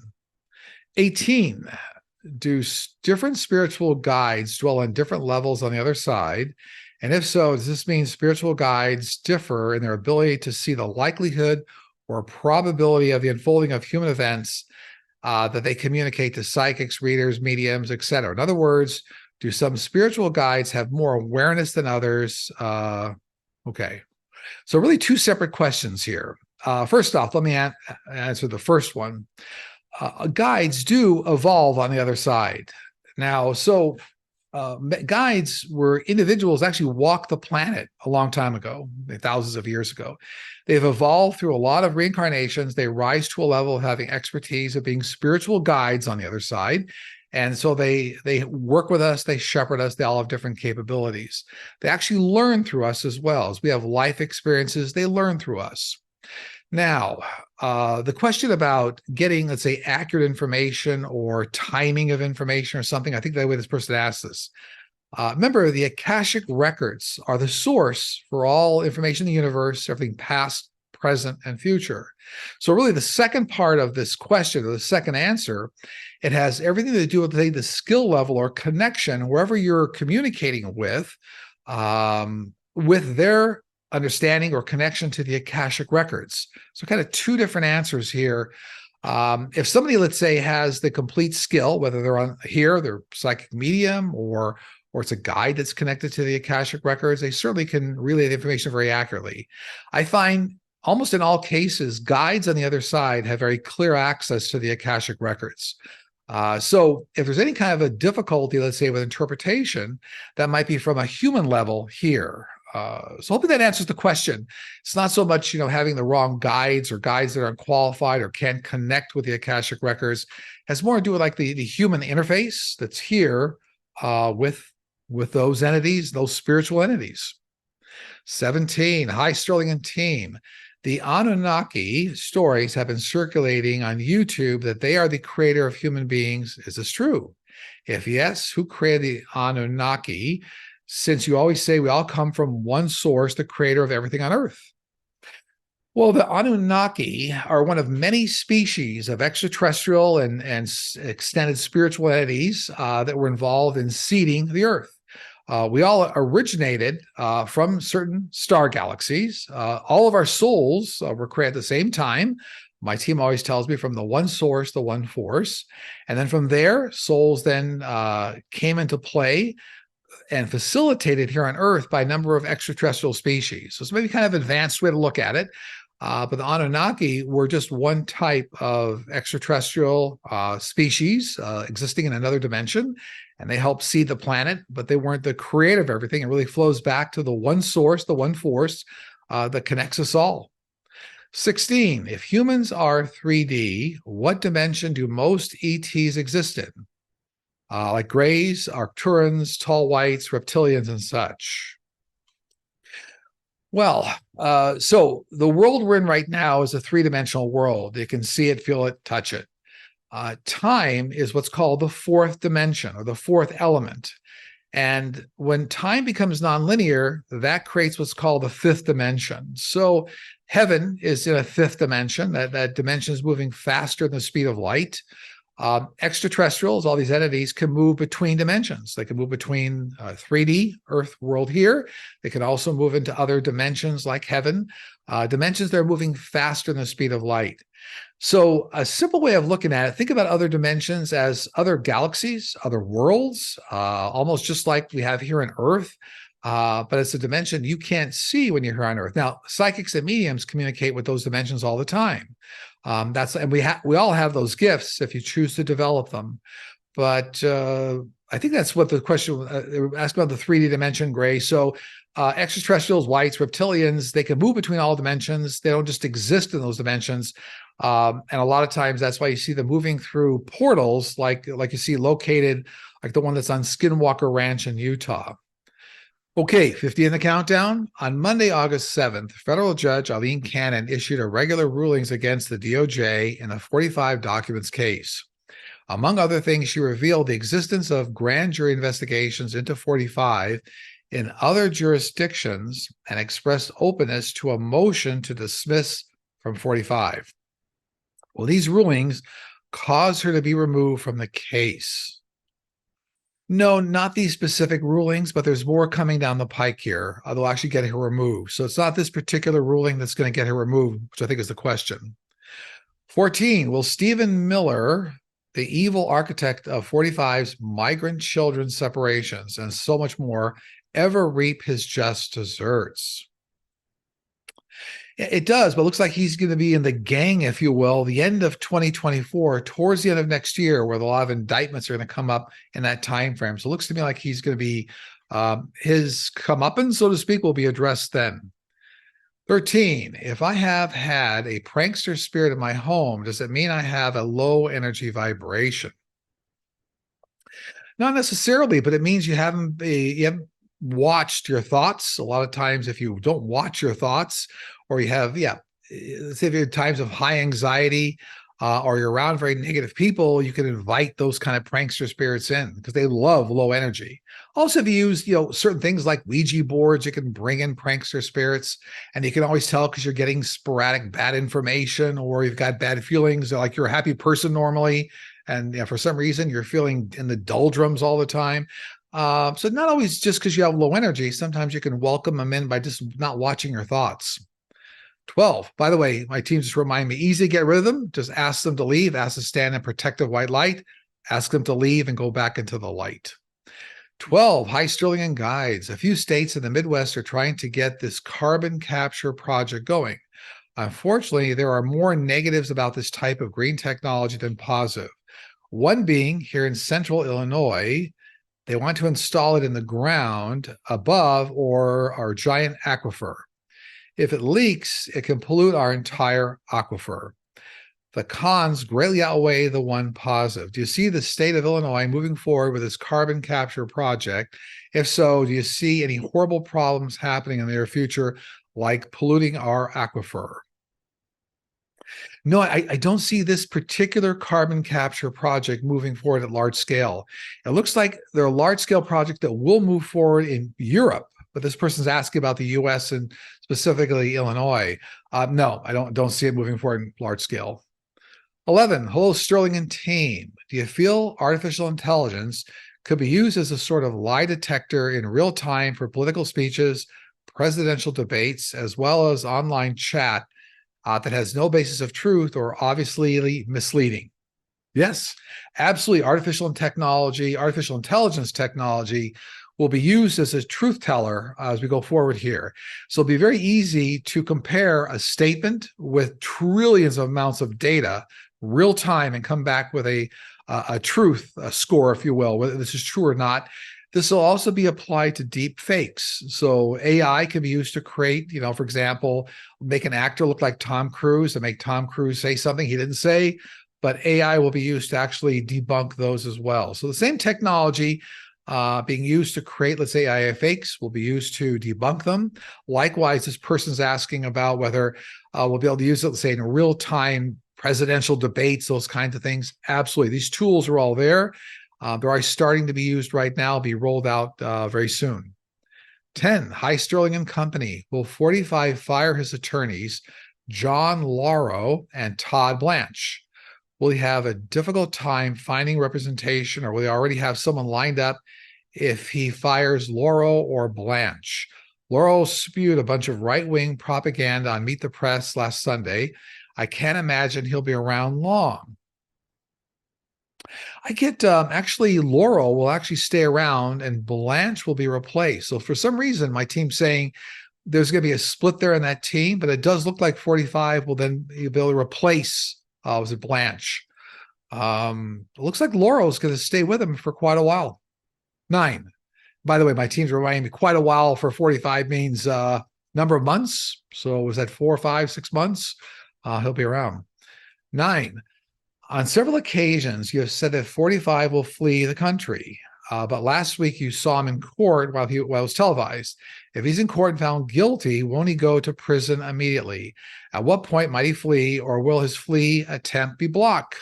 18, do different spiritual guides dwell on different levels on the other side? And if so, does this mean spiritual guides differ in their ability to see the likelihood or probability of the unfolding of human events that they communicate to psychics, readers, mediums, etc.? In other words, do some spiritual guides have more awareness than others? Okay. So really 2 separate questions here. First off, let me answer the first one. Guides do evolve on the other side. Now, guides were individuals actually walked the planet a long time ago, thousands of years ago. They've evolved through a lot of reincarnations. They rise to a level of having expertise of being spiritual guides on the other side. And so they work with us, they shepherd us, they all have different capabilities. They actually learn through us as well. As we have life experiences, they learn through us. Now, the question about getting, let's say, accurate information or timing of information or something, I think the way this person asked this. Remember, the Akashic records are the source for all information in the universe, everything past, present, and future. So really the second part of this question, or the second answer, it has everything to do with the skill level or connection, wherever you're communicating with their understanding or connection to the Akashic records. So kind of 2 different answers here. If somebody, let's say, has the complete skill, whether they're psychic medium or it's a guide that's connected to the Akashic records, they certainly can relay the information very accurately. I find almost in all cases, guides on the other side have very clear access to the Akashic records. So if there's any kind of a difficulty, let's say, with interpretation, that might be from a human level here. So hopefully that answers the question. It's not so much, having the wrong guides or guides that are unqualified or can't connect with the Akashic records. It has more to do with like the human interface that's here with those entities, those spiritual entities. 17, hi, Sterling and team. The Anunnaki stories have been circulating on YouTube that they are the creator of human beings. Is this true? If yes, who created the Anunnaki? Since you always say we all come from one source, the creator of everything on Earth. Well, the Anunnaki are one of many species of extraterrestrial and extended spiritual entities that were involved in seeding the Earth. We all originated from certain star galaxies. All of our souls were created at the same time. My team always tells me from the one source, the one force. And then from there, souls then came into play and facilitated here on Earth by a number of extraterrestrial species. So it's maybe kind of an advanced way to look at it. But the Anunnaki were just one type of extraterrestrial species existing in another dimension, and they helped seed the planet, but they weren't the creator of everything. It really flows back to the one source, the one force that connects us all. 16, if humans are 3D, what dimension do most ETs exist in? Like Greys, Arcturans, Tall Whites, Reptilians, and such. So the world we're in right now is a three-dimensional world. You can see it, feel it, touch it. Time is what's called the fourth dimension or the fourth element. And when time becomes nonlinear, that creates what's called the fifth dimension. So heaven is in a fifth dimension. That dimension is moving faster than the speed of light. Extraterrestrials, all these entities, can move between dimensions. They can move between 3D, Earth world here. They can also move into other dimensions like heaven, dimensions that are moving faster than the speed of light. So a simple way of looking at it, think about other dimensions as other galaxies, other worlds, almost just like we have here on Earth. But it's a dimension you can't see when you're here on Earth. Now, psychics and mediums communicate with those dimensions all the time. We all have those gifts if you choose to develop them. But I think that's what the question asked about the 3D dimension, Gray. So extraterrestrials, whites, reptilians, they can move between all dimensions. They don't just exist in those dimensions. And a lot of times that's why you see them moving through portals like you see located, like the one that's on Skinwalker Ranch in Utah. Okay, 50 in the countdown. On Monday, August 7th, federal judge Eileen Cannon issued irregular rulings against the DOJ in a 45 documents case. Among other things, she revealed the existence of grand jury investigations into 45 in other jurisdictions and expressed openness to a motion to dismiss from 45. Well, these rulings caused her to be removed from the case. No, not these specific rulings, but there's more coming down the pike here. They'll actually get her removed. So it's not this particular ruling that's going to get her removed, which I think is the question. 14, will Stephen Miller, the evil architect of 45's migrant children separations and so much more, ever reap his just deserts? It does, but it looks like he's going to be in the gang, if you will, the end of 2024, towards the end of next year, where a lot of indictments are going to come up in that time frame. So it looks to me like he's going to be his comeuppance, so to speak, will be addressed then. 13, if I have had a prankster spirit in my home, does it mean I have a low energy vibration? Not necessarily, but it means you haven't watched your thoughts. A lot of times, if you don't watch your thoughts, or you have, let's say if you have times of high anxiety, or you're around very negative people, you can invite those kind of prankster spirits in because they love low energy. Also, if you use, certain things like Ouija boards, you can bring in prankster spirits, and you can always tell because you're getting sporadic bad information, or you've got bad feelings, like you're a happy person normally, and for some reason you're feeling in the doldrums all the time. So not always just because you have low energy. Sometimes you can welcome them in by just not watching your thoughts. 12, by the way, my team just remind me, easy to get rid of them. Just ask them to leave, ask to stand in protective white light, ask them to leave and go back into the light. 12, high Sterling guides. A few states in the Midwest are trying to get this carbon capture project going. Unfortunately, there are more negatives about this type of green technology than positive. One being here in central Illinois, they want to install it in the ground above our giant aquifer. If it leaks, it can pollute our entire aquifer. The cons greatly outweigh the one positive. Do you see the state of Illinois moving forward with this carbon capture project? If so, do you see any horrible problems happening in the near future, like polluting our aquifer? No, I don't see this particular carbon capture project moving forward at large scale. It looks like there are large scale projects that will move forward in Europe, but this person's asking about the US and specifically Illinois. No, I don't see it moving forward in large scale. 11, hello, Sterling and team. Do you feel artificial intelligence could be used as a sort of lie detector in real time for political speeches, presidential debates, as well as online chat that has no basis of truth or obviously misleading? Yes, absolutely. Artificial intelligence technology will be used as a truth teller as we go forward here. So it'll be very easy to compare a statement with trillions of amounts of data real time and come back with a truth score, if you will, whether this is true or not. This will also be applied to deep fakes. So AI can be used to create, for example, make an actor look like Tom Cruise and make Tom Cruise say something he didn't say, but AI will be used to actually debunk those as well. So the same technology being used to create, let's say, AI fakes, will be used to debunk them. Likewise, this person's asking about whether we'll be able to use it, let's say, in real-time presidential debates, those kinds of things. Absolutely. These tools are all there. They're already starting to be used right now, be rolled out very soon. 10, High Sterling and Company. Will 45 fire his attorneys, John Lauro and Todd Blanche? Will he have a difficult time finding representation, or will he already have someone lined up if he fires Lauro or Blanche? Lauro spewed a bunch of right-wing propaganda on Meet the Press last Sunday. I can't imagine he'll be around long. I get actually Laurel will actually stay around and Blanche will be replaced. So for some reason, my team's saying there's going to be a split there in that team, but it does look like 45 will then be able to replace was it Blanche? It looks like Laurel's going to stay with him for quite a while. 9. By the way, my team's reminding me quite a while for 45 means number of months. So was that 4, 5, 6 months? He'll be around. 9. On several occasions, you have said that 45 will flee the country. But last week you saw him in court while it was televised. If he's in court and found guilty, won't he go to prison immediately? At what point might he flee, or will his flee attempt be blocked?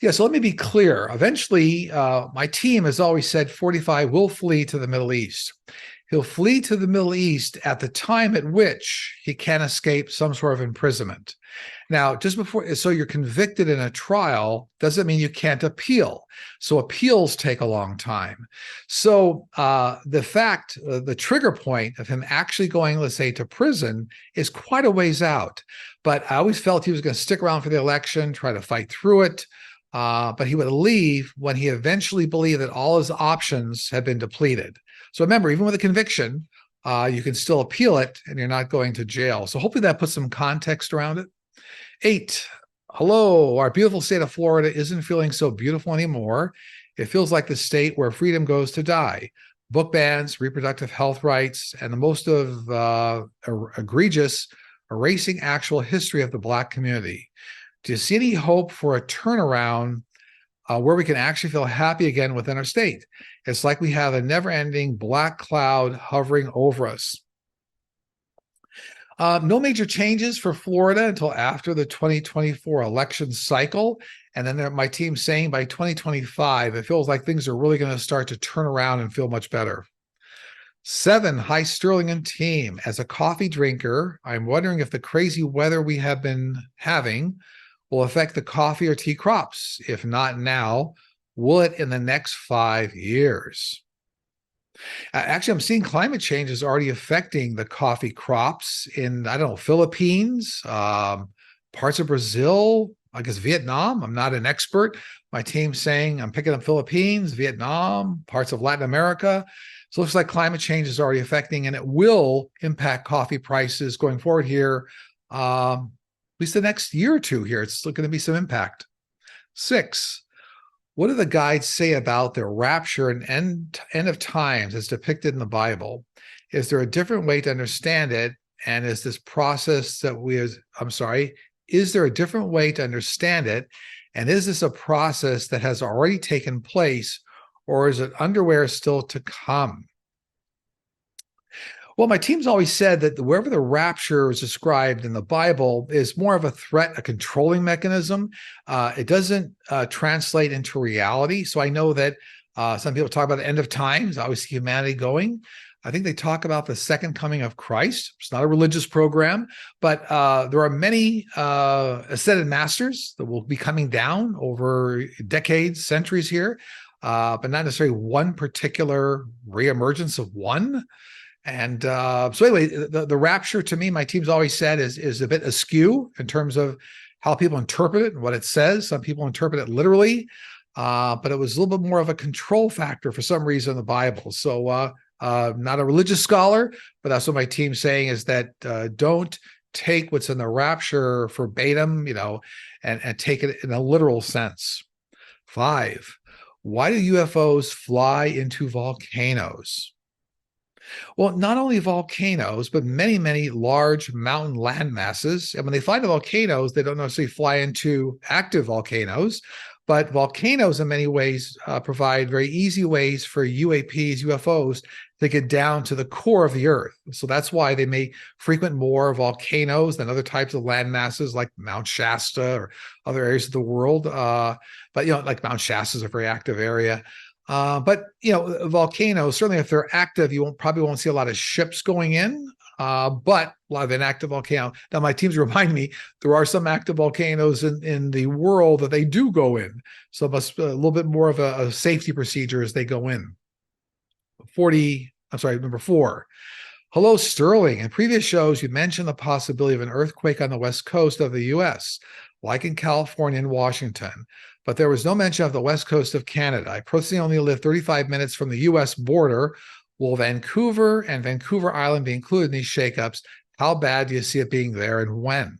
Yeah, so let me be clear. Eventually, my team has always said 45 will flee to the Middle East. He'll flee to the Middle East at the time at which he can escape some sort of imprisonment. Now, just before, so you're convicted in a trial doesn't mean you can't appeal. So appeals take a long time. So the trigger point of him actually going, let's say, to prison is quite a ways out. But I always felt he was going to stick around for the election, try to fight through it. But he would leave when he eventually believed that all his options had been depleted. So remember, even with a conviction, you can still appeal it and you're not going to jail. So hopefully that puts some context around it. 8, hello, our beautiful state of Florida isn't feeling so beautiful anymore. It feels like the state where freedom goes to die. Book bans, reproductive health rights, and the most of egregious erasing actual history of the Black community. Do you see any hope for a turnaround where we can actually feel happy again within our state? It's like we have a never-ending black cloud hovering over us. No major changes for Florida until after the 2024 election cycle. And then my team's saying by 2025, it feels like things are really going to start to turn around and feel much better. 7, High Sterling and team. As a coffee drinker, I'm wondering if the crazy weather we have been having will affect the coffee or tea crops. If not now, will it in the next 5 years? Actually, I'm seeing climate change is already affecting the coffee crops in, I don't know, Philippines, parts of Brazil, I guess Vietnam. I'm not an expert. My team's saying I'm picking up Philippines, Vietnam, parts of Latin America. So it looks like climate change is already affecting, and it will impact coffee prices going forward here, at least the next year or two here. It's still going to be some impact. 6, what do the guides say about the rapture and end of times as depicted in the Bible? Is there a different way to understand it? And is this process that is there a different way to understand it? And is this a process that has already taken place, or is it underwear still to come? Well, my team's always said that wherever the rapture is described in the Bible is more of a threat, a controlling mechanism. It doesn't translate into reality. So I know that some people talk about the end of times, how we see humanity going. I think they talk about the second coming of Christ. It's not a religious program, but there are many ascended masters that will be coming down over decades, centuries here, but not necessarily one particular reemergence of one. And so anyway, the rapture to me, my team's always said is a bit askew in terms of how people interpret it and what it says. Some people interpret it literally, but it was a little bit more of a control factor for some reason in the Bible. So not a religious scholar, but that's what my team's saying is that don't take what's in the rapture verbatim, and take it in a literal sense. 5, why do UFOs fly into volcanoes? Well, not only volcanoes, but many, many large mountain land masses. And when they fly to volcanoes, they don't necessarily fly into active volcanoes, But volcanoes, in many ways, provide very easy ways for UAPs, UFOs, to get down to the core of the Earth. So that's why they may frequent more volcanoes than other types of land masses like Mount Shasta or other areas of the world. But, like Mount Shasta is a very active area. But volcanoes, certainly if they're active, you probably won't see a lot of ships going in. But a lot of inactive volcanoes. Now, my teams remind me there are some active volcanoes in the world that they do go in. So it must be a little bit more of a safety procedure as they go in. Number 4. Hello, Sterling. In previous shows, you mentioned the possibility of an earthquake on the west coast of the U.S., like in California and Washington, but there was no mention of the west coast of Canada. I personally only live 35 minutes from the U.S. border. Will Vancouver and Vancouver Island be included in these shakeups? How bad do you see it being there and when?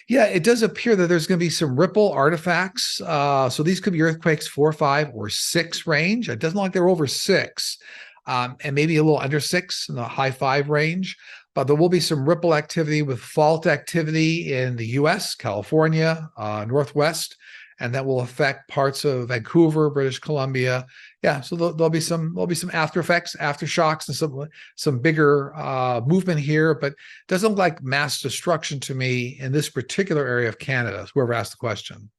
Yeah, it does appear that there's going to be some ripple artifacts. So these could be earthquakes 4, 5, or 6 range. It doesn't look like they're over 6, and maybe a little under 6 in the high 5 range. But there will be some ripple activity with fault activity in the U.S., California, Northwest, and that will affect parts of Vancouver, British Columbia. Yeah, so there'll be some after effects, aftershocks, and some bigger movement here, but it doesn't look like mass destruction to me in this particular area of Canada. Whoever asked the question.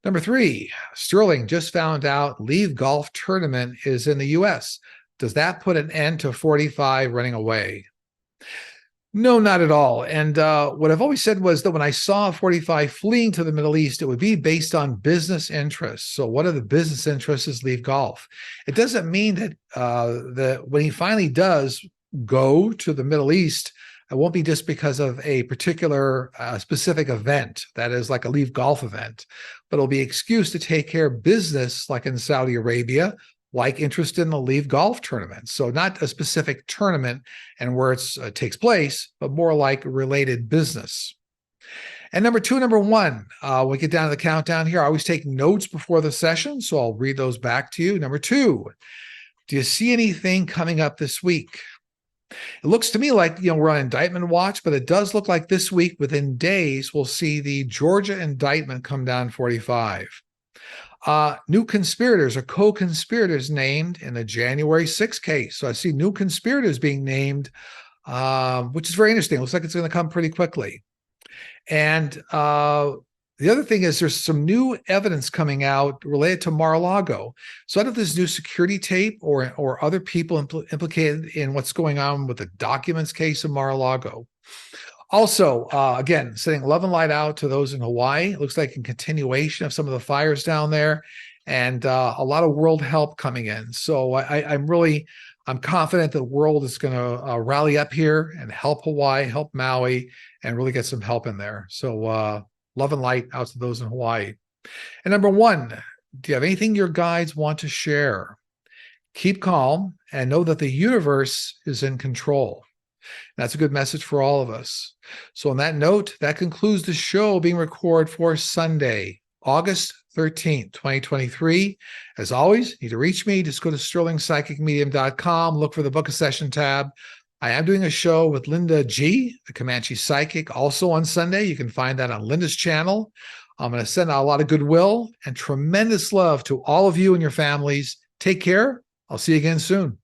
Number 3, Sterling just found out Leave Golf Tournament is in the U.S. Does that put an end to 45 running away? No, not at all. And what I've always said was that when I saw 45 fleeing to the Middle East, it would be based on business interests. So what are the business interests is Leave Golf. It doesn't mean that when he finally does go to the Middle East, it won't be just because of a particular specific event, that is like a Leave Golf event, but it'll be an excuse to take care of business like in Saudi Arabia, like interest in the Leave Golf tournament. So not a specific tournament and where it takes place, but more like related business. And number 1, when we get down to the countdown here, I always take notes before the session, so I'll read those back to you. Number 2, do you see anything coming up this week? It looks to me like, we're on indictment watch, but it does look like this week, within days, we'll see the Georgia indictment come down 45. New conspirators or co-conspirators named in the January 6th case. So I see new conspirators being named, which is very interesting. Looks like it's going to come pretty quickly. And the other thing is there's some new evidence coming out related to Mar-a-Lago. So I don't know if there's new security tape or other people implicated in what's going on with the documents case of Mar-a-Lago. Also, again, sending love and light out to those in Hawaii. It looks like a continuation of some of the fires down there, and a lot of world help coming in. So I'm confident that the world is going to rally up here and help Hawaii, help Maui, and really get some help in there. So love and light out to those in Hawaii. And number 1, do you have anything your guides want to share? Keep calm and know that the universe is in control. That's a good message for all of us. So on that note, that concludes the show being recorded for Sunday, August 13th, 2023. As always, you need to reach me. Just go to sterlingpsychicmedium.com, look for the Book a Session tab. I am doing a show with Linda G., the Comanche Psychic, also on Sunday. You can find that on Linda's channel. I'm going to send out a lot of goodwill and tremendous love to all of you and your families. Take care. I'll see you again soon.